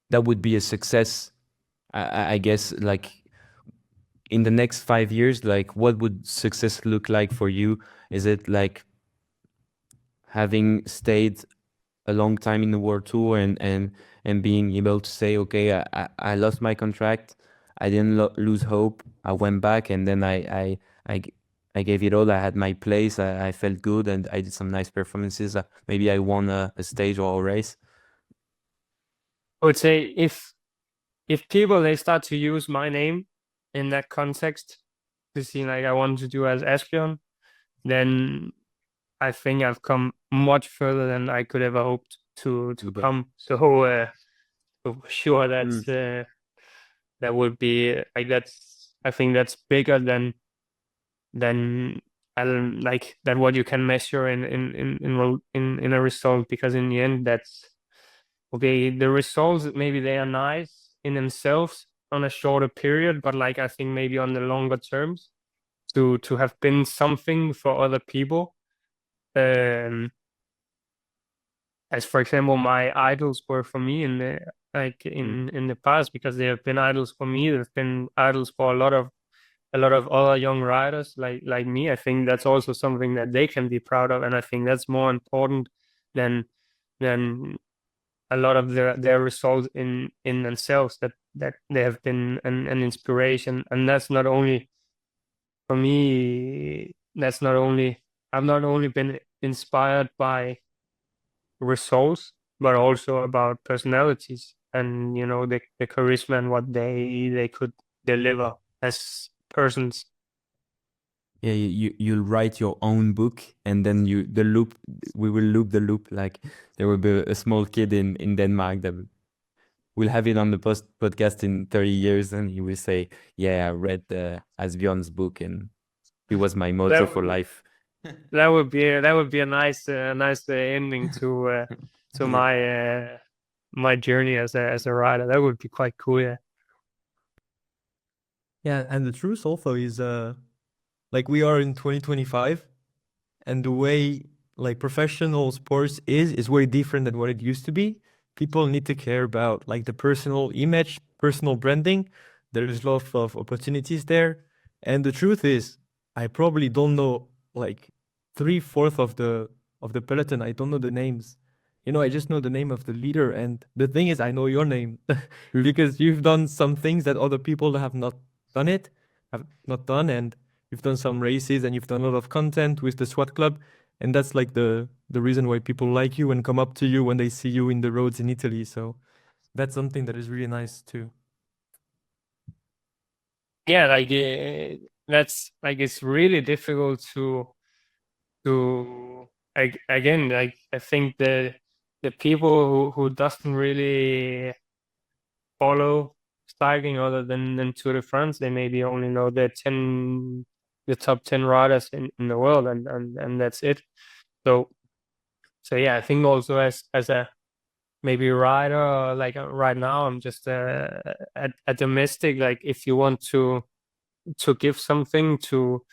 that would be a success, I guess. Like in the next 5 years, like what would success look like for you? Is it like having stayed a long time in the world tour and being able to say, okay, I lost my contract, I didn't lose hope, I went back, and then I gave it all, I had my place, I felt good, and I did some nice performances, maybe I won a stage or a race? I would say if people, they start to use my name in that context to see like I want to do as Asbjørn, then I think I've come much further than I could ever hoped to come. So for sure that's that would be like I think that's bigger than like that what you can measure in a result, because in the end that's okay. The results, maybe they are nice in themselves on a shorter period, but like I think maybe on the longer terms, to have been something for other people. As for example, my idols were for me in the past, because they have been idols for me. They've been idols for a lot of other young riders like me. I think that's also something that they can be proud of, and I think that's more important than a lot of their results in themselves. That they have been an inspiration, and that's not only for me. That's not only I've not only been inspired by results, but also about personalities and the charisma and what they could deliver as persons. Yeah, you'll write your own book, and then we will loop the loop. Like there will be a small kid in Denmark that we'll have it on the podcast in 30 years, and he will say, "Yeah, I read Asbjørn's book, and it was my motto for life." That would be a nice ending to my journey as a rider. That would be quite cool. Yeah. Yeah, and the truth also is like we are in 2025, and the way like professional sports is way different than what it used to be. People need to care about like the personal image, personal branding. There's lots of opportunities there. And the truth is, I probably don't know like 3/4 of the peloton. I don't know the names. You know, I just know the name of the leader. And the thing is, I know your name because you've done some things that other people have not done, and you've done some races and you've done a lot of content with the SWAT club. And that's like the reason why people like you and come up to you when they see you in the roads in Italy. So that's something that is really nice too. Yeah, like that's like it's really difficult to again, like I think the people who doesn't really follow cycling other than Tour de France, they maybe only know the top 10 riders in the world, and that's it. So yeah, I think also as a maybe rider, like right now I'm just a domestic. Like if you want to give something to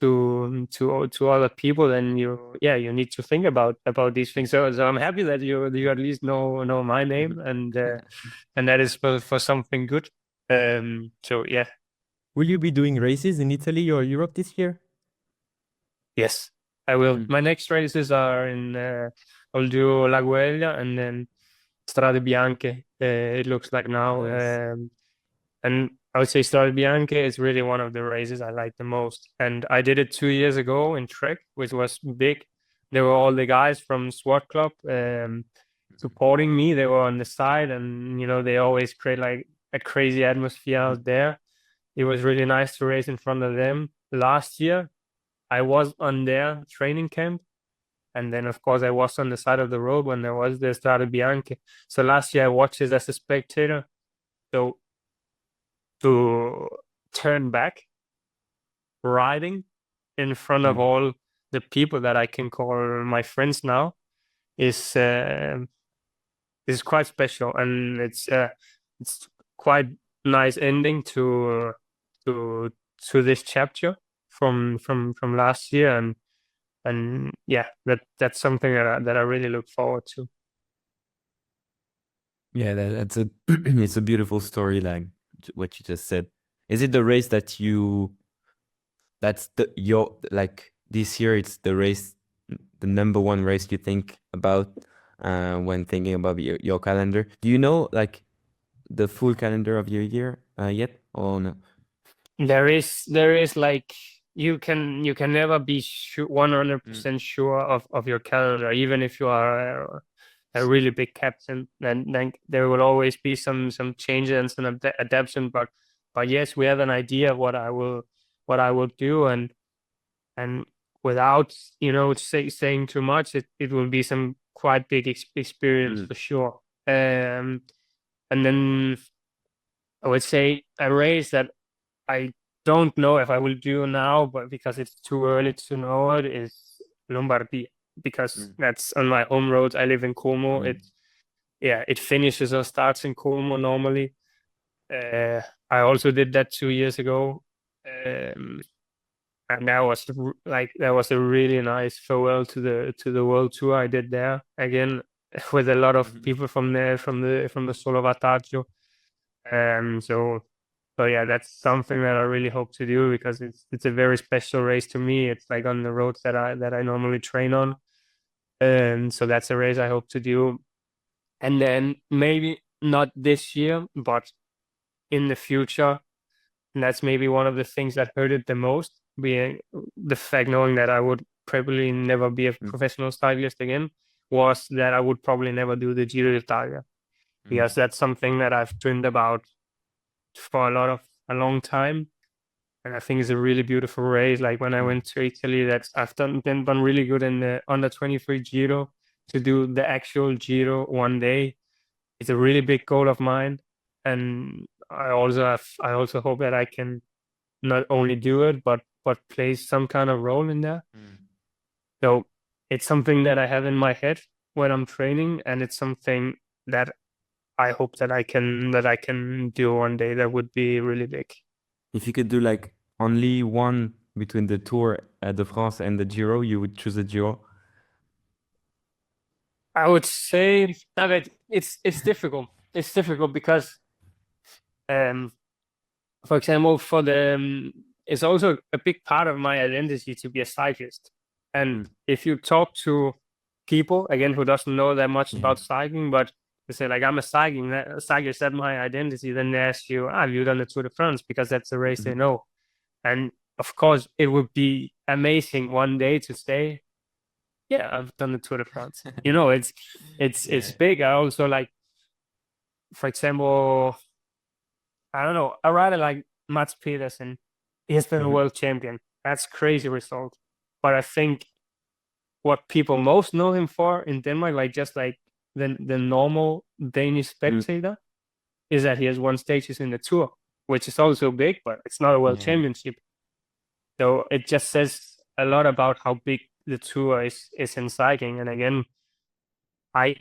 other people, then you need to think about these things. So I'm happy that you at least know my name, and that is for something good. So yeah. Will you be doing races in Italy or Europe this year? Yes, I will. Mm. My next races are in I'll do La Gueglia and then Strade Bianche. It looks like now. Nice. And I would say Strade Bianche is really one of the races I like the most. And I did it 2 years ago in Trek, which was big. There were all the guys from SWAT Club supporting me. They were on the side, and they always create like a crazy atmosphere out there. It was really nice to race in front of them. Last year, I was on their training camp, and then of course I was on the side of the road when there was the Strade Bianche. So last year I watched it as a spectator. So to turn back riding in front of all the people that I can call my friends now is quite special, and it's quite nice ending to this chapter from last year, and yeah, that's something that I really look forward to. Yeah, that's a it's a beautiful story, like what you just said. Is it the race that that's your like this year? It's the race, the number one race you think about when thinking about your calendar. Do you know like the full calendar of your year yet, or no? There is like you can never be 100% sure of your calendar, even if you are a really big captain. Then there will always be some changes and some adaptation. But yes, we have an idea of what I will do, and without saying too much, it will be some quite big experience for sure. And then I would say a race that I don't know if I will do now, but because it's too early to know it, is Lombardy, because that's on my home road. I live in Como. It finishes or starts in Como normally. I also did that 2 years ago. And that was a really nice farewell to the world tour I did there again with a lot of people from the Solo Vantaggio. So yeah, that's something that I really hope to do, because it's a very special race to me. It's like on the roads that I normally train on. And so that's a race I hope to do. And then maybe not this year, but in the future. And that's maybe one of the things that hurt it the most, being the fact knowing that I would probably never be a professional cyclist again, was that I would probably never do the Giro d'Italia, because that's something that I've dreamed about for a long time. And I think it's a really beautiful race. Like when I went to Italy, I've done really good in the under 23 Giro. To do the actual Giro one day it's a really big goal of mine, and I also hope that I can not only do it but play some kind of role in there. So it's something that I have in my head when I'm training, and it's something that I hope that I can do one day. That would be really big. If you could do like only one between the Tour de France and the Giro, you would choose the Giro. I would say that it's difficult. It's difficult because, for example, it's also a big part of my identity to be a cyclist. And if you talk to people again who doesn't know that much about cycling, but they say like I'm a cyclist, that's my identity, then they ask you, have you done the Tour de France? Because that's the race they know. And of course, it would be amazing one day to say, yeah, I've done the Tour de France. It's big. I also like, for example, I don't know, I rather like Mats Pedersen. He has been a world champion. That's crazy result. But I think what people most know him for in Denmark, like just like the normal Danish spectator, is that he has won stages in the Tour, which is also big, but it's not a world championship. So it just says a lot about how big the Tour is in cycling. And again, I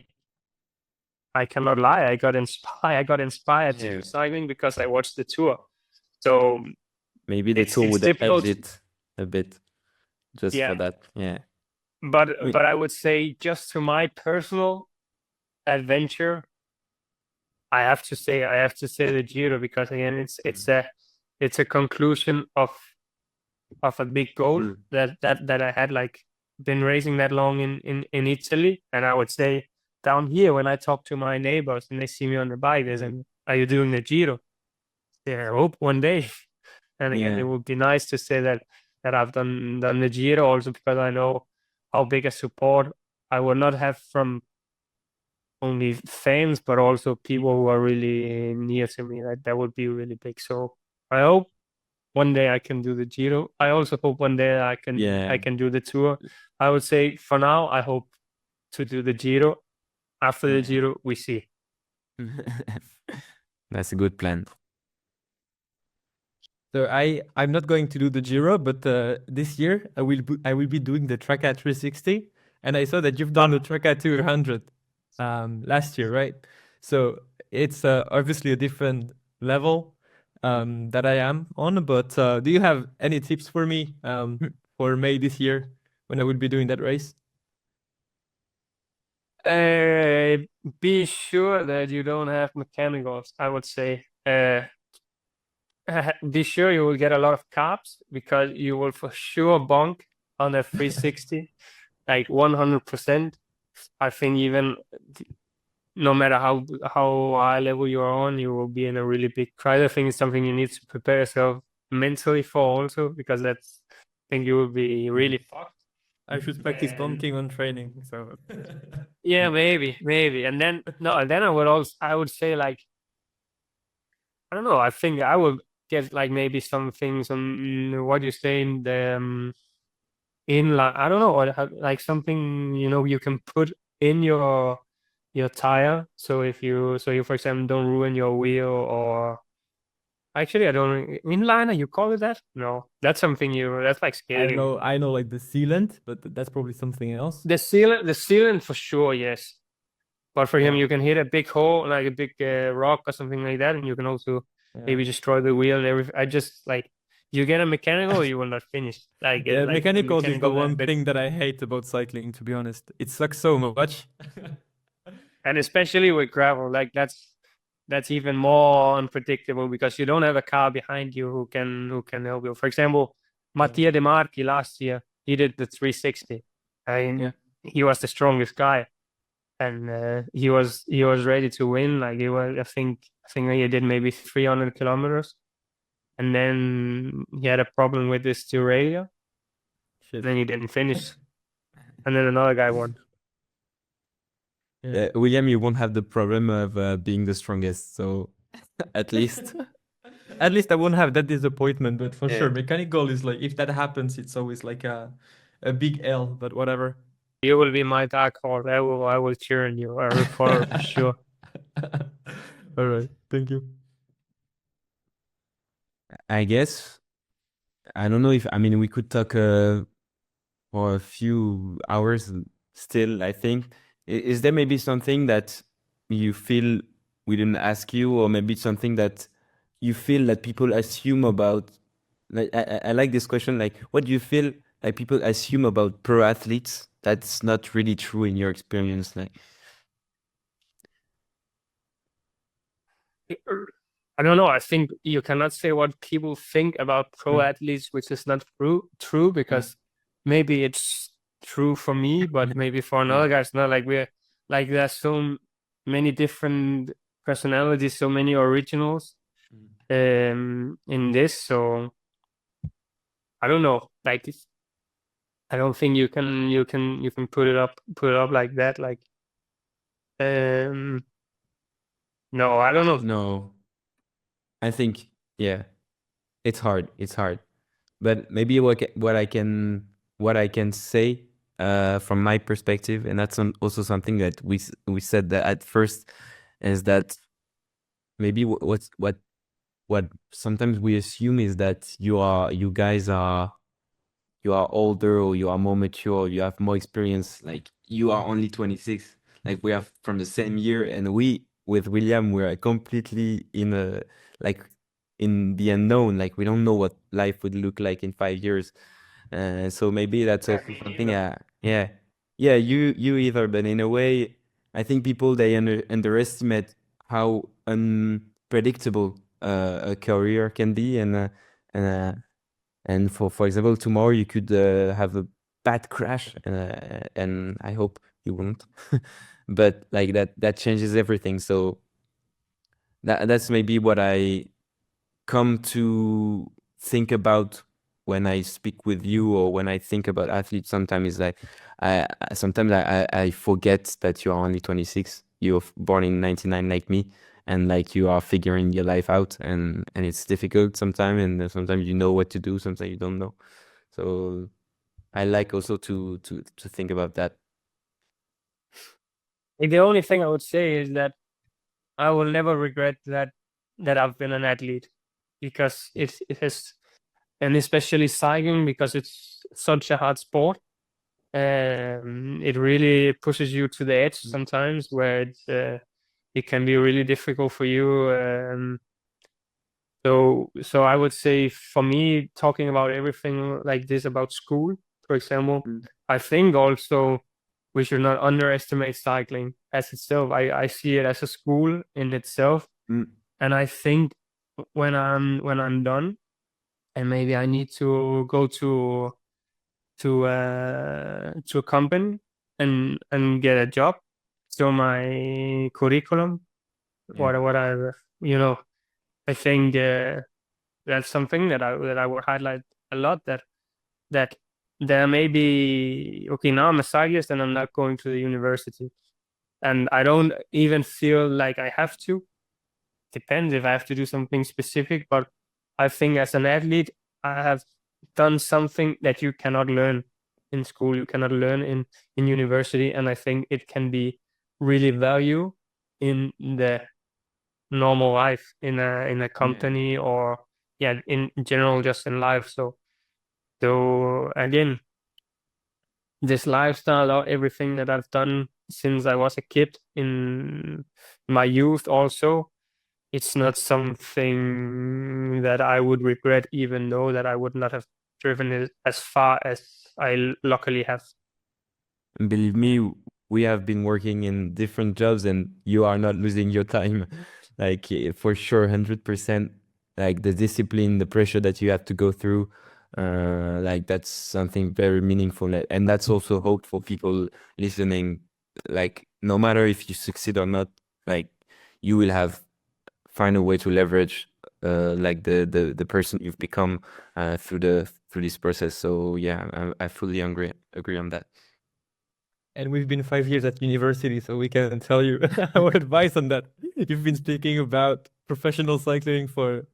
cannot lie. I got inspired to do cycling because I watched the Tour. So maybe the Tour would edge it a bit just for that. Yeah. But I would say just to my personal adventure, I have to say the Giro, because again it's a conclusion of a big goal that I had, like been racing that long in Italy. And I would say down here, when I talk to my neighbors and they see me on the bike, they say, are you doing the Giro? Yeah, I hope one day. And again, it would be nice to say that I've done the Giro, also because I know how big a support I will not have from only fans, but also people who are really near to me. That would be really big. So I hope one day I can do the Giro. I also hope one day I can do the Tour. I would say for now, I hope to do the Giro. After the Giro, we see. That's a good plan. So I'm not going to do the Giro, but this year I will be doing the Tracka 360, and I saw that you've done the Tracka 200 last year, right? So it's obviously a different level that I am on. But do you have any tips for me for May this year when I will be doing that race? Be sure that you don't have mechanicals, I would say. Be sure you will get a lot of carbs, because you will for sure bonk on a 360, like 100%. I think even no matter how high level you are on, you will be in a really big crowd. I think it's something you need to prepare yourself mentally for also, because I think you will be really fucked. I should practice bonking on training. So yeah, maybe. And then I would say, like, I don't know. I think I would get like maybe some things on what you say in the inline. I don't know, or like something you can put in your tire. So you for example don't ruin your wheel, or actually I don't inliner. You call it that? No, that's something that's like skating. I know like the sealant, but that's probably something else. The sealant for sure, yes. But for him, you can hit a big hole, like a big rock or something like that, and you can also maybe destroy the wheel and everything. I just like, you get a mechanical, you will not finish. Like, mechanical is the one thing that I hate about cycling, to be honest. It sucks so much. And especially with gravel, like that's even more unpredictable, because you don't have a car behind you who can help you. For example, Mattia De Marchi last year, he did the 360. He was the strongest guy. And he was ready to win. Like, I think he did maybe 300 kilometers, and then he had a problem with his derailleur. Then he didn't finish, and then another guy won. William, you won't have the problem of being the strongest, so at least I won't have that disappointment. But for sure, mechanical is like, if that happens, it's always like a big L. But whatever. You will be my dark horse. I will cheer on you. I will follow for sure. All right, thank you. I guess I don't know if I mean we could talk for a few hours still. I think is there maybe something that you feel we didn't ask you, or maybe something that you feel that people assume about? Like I like this question. Like, what do you feel like people assume about pro athletes that's not really true in your experience? Like, I don't know. I think you cannot say what people think about pro athletes, which is not true because maybe it's true for me, but maybe for another guy it's not. Like we're like there's so many different personalities, so many originals in this. So I don't know. Like I don't think you can put it up like that. Like no, I don't know. no, I think yeah, it's hard. It's hard. But maybe what I can say from my perspective, and that's also something that we said that at first, is that maybe what sometimes we assume is that you guys are you are older, or you are more mature, you have more experience. Like, you are only 26. Like, we are from the same year, and we with William we're completely in a like in the unknown. Like, we don't know what life would look like in 5 years. So maybe that's also something. Yeah, yeah. You either, but in a way, I think people they underestimate how unpredictable a career can be, and uh, and for example, tomorrow you could have a bad crash, and I hope you won't. But like that changes everything. So that's maybe what I come to think about when I speak with you, or when I think about athletes. Sometimes is like sometimes I forget that you are only 26. You're born in 99 like me, and like you are figuring your life out, and it's difficult sometimes, and sometimes you know what to do, sometimes you don't know. So I like also to think about that. Like, the only thing I would say is that I will never regret that I've been an athlete because it has, and especially cycling because it's such a hard sport. It really pushes you to the edge sometimes where it can be really difficult for you. So I would say for me, talking about everything like this about school, for example, I think also we should not underestimate cycling as itself. I see it as a school in itself, and I think when I'm done, and maybe I need to go to a company and get a job, so my curriculum, what I I think that's something that I would highlight a lot. That there may be, okay, now I'm a cyclist and I'm not going to the university, and I don't even feel like I have to. Depends if I have to do something specific, but I think as an athlete, I have done something that you cannot learn in school, you cannot learn in university, and I think it can be really value in the normal life in a company, or yeah, in general, just in life. So again, this lifestyle or everything that I've done since I was a kid in my youth also, it's not something that I would regret, even though that I would not have driven it as far as I luckily have. And believe me, we have been working in different jobs, and you are not losing your time. Like, for sure, 100%. Like, the discipline, the pressure that you have to go through, like, that's something very meaningful. And that's also hope for people listening. Like, no matter if you succeed or not, like, you will find a way to leverage like the person you've become through this process. So yeah, I fully agree on that. And we've been 5 years at university, so we can tell you our advice on that. You've been speaking about professional cycling for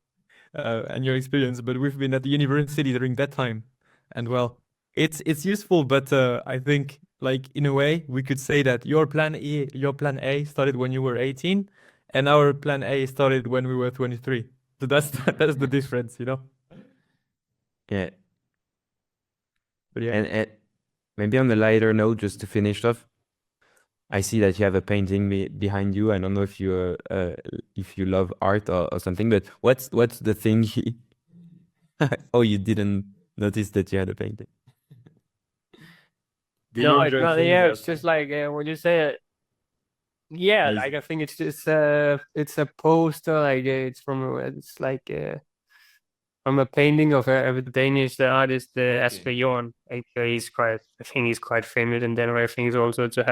and your experience, but we've been at the university during that time, and well, it's useful, but I think like in a way, we could say that your plan A started when you were 18, and our plan A started when we were 23. So that's that's the difference, you know. Yeah. But yeah, And maybe on the lighter note, just to finish off, I see that you have a painting behind you. I don't know if you love art or something, but what's the thing? Oh, you didn't notice that you had a painting. the No, it's usual not. thing Yeah, that- it's just like when you say it. Yeah, Yes. like I think it's just it's a poster. Like it's like from a painting of a Danish artist, Asbjørn. I think he's quite famous in Denmark. I think he's also to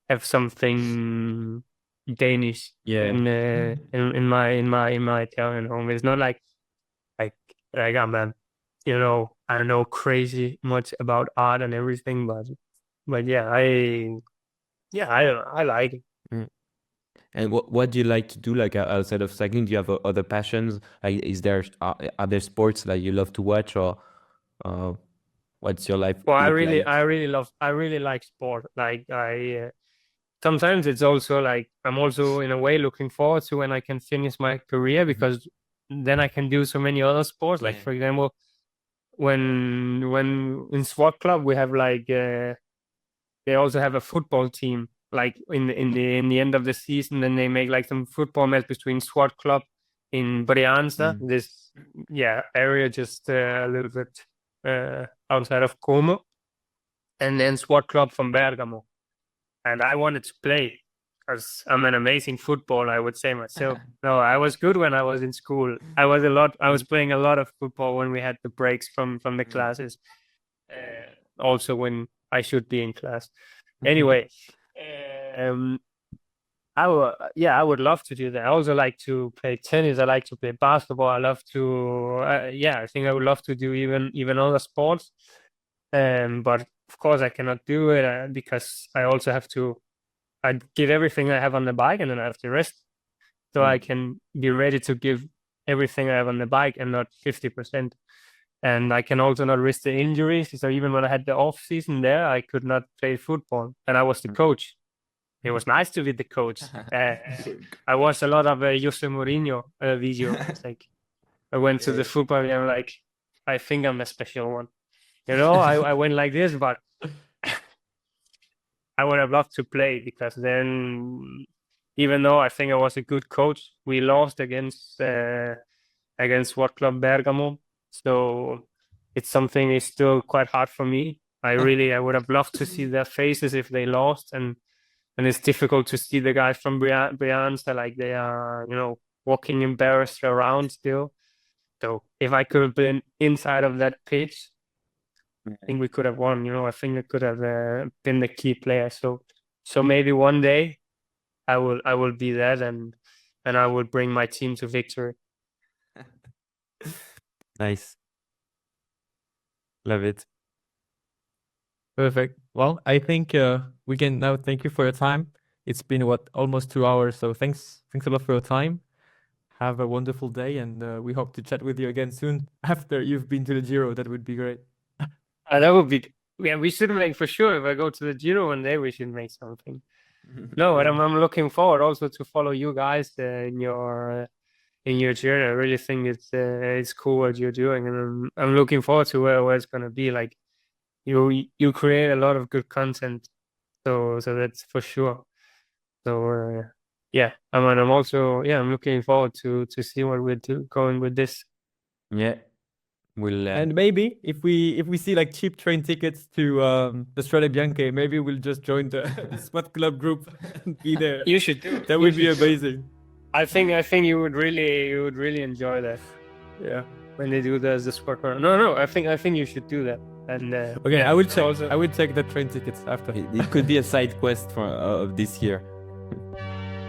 have something Danish Yeah. in my Italian home. It's not like I'm a, I don't know crazy much about art and everything, but yeah, I like it. And what do you like to do, like outside of cycling? Do you have other passions? Like, are there sports that you love to watch, or what's your life Well, look like? I really like sport. Like sometimes it's also like I'm also in a way looking forward to when I can finish my career because then I can do so many other sports. Like for example, when in SWAT club we have like they also have a football team. Like in the end of the season, then they make like some football match between SWAT club in Brianza, this area just a little bit outside of Como, and then SWAT club from Bergamo. And I wanted to play because I'm an amazing footballer, I would say myself. No, I was good when I was in school. I was playing a lot of football when we had the breaks from the classes. Also when I should be in class. Anyway, I would love to do that. I also like to play tennis. I like to play basketball. I love to I think I would love to do even other sports. But of course I cannot do it because I also have to. I give everything I have on the bike and then I have to rest, so I can be ready to give everything I have on the bike and not 50%. And I can also not risk the injuries. So even when I had the off season there, I could not play football, and I was the coach. It was nice to be the coach. I watched a lot of Jose Mourinho video. It's like I went to the football and I'm like, I think I'm a special one. I went like this, but I would have loved to play because then, even though I think I was a good coach, we lost against SWAT Club Bergamo. So it's something is still quite hard for me. I would have loved to see their faces if they lost, and it's difficult to see the guys from Brianza like they are, walking embarrassed around still. So if I could have been inside of that pitch, I think we could have won. I think I could have been the key player. So maybe one day I will be that, and I will bring my team to victory. Nice. Love it. Perfect. Well, I think we can now thank you for your time. It's been almost 2 hours, so thanks a lot for your time. Have a wonderful day, and we hope to chat with you again soon after you've been to the Giro. That would be great. That would be, we should make for sure. If I go to the Giro one day, we should make something. No, and I'm looking forward also to follow you guys in your journey. I really think it's cool what you're doing, and I'm looking forward to where it's gonna be. Like you create a lot of good content, so that's for sure. So I'm also I'm looking forward to see what we're going with this. Yeah. We'll And maybe if we see like cheap train tickets to the Strade Bianche, maybe we'll just join the SWAT club group and be there. You should do it. That would be amazing. I think you would really enjoy that. Yeah, when they do the sport run. No, I think you should do that. And Okay, I will check. I will check the train tickets after. it could be a side quest of this year.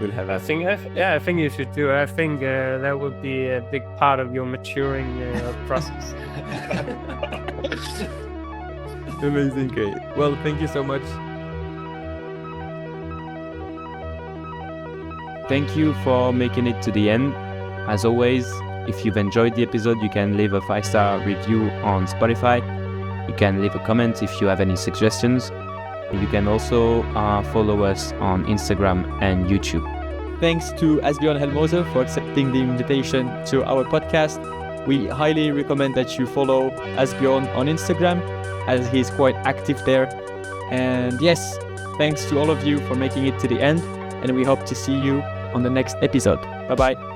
We'll have I think you should do it. I think that would be a big part of your maturing process. Amazing. Great. Well, thank you so much. Thank you for making it to the end. As always, if you've enjoyed the episode, you can leave a 5-star review on Spotify. You can leave a comment if you have any suggestions. You can also follow us on Instagram and YouTube. Thanks to Asbjørn Hellemose for accepting the invitation to our podcast. We highly recommend that you follow Asbjørn on Instagram, as he's quite active there. And yes, thanks to all of you for making it to the end, and we hope to see you on the next episode. Bye-bye.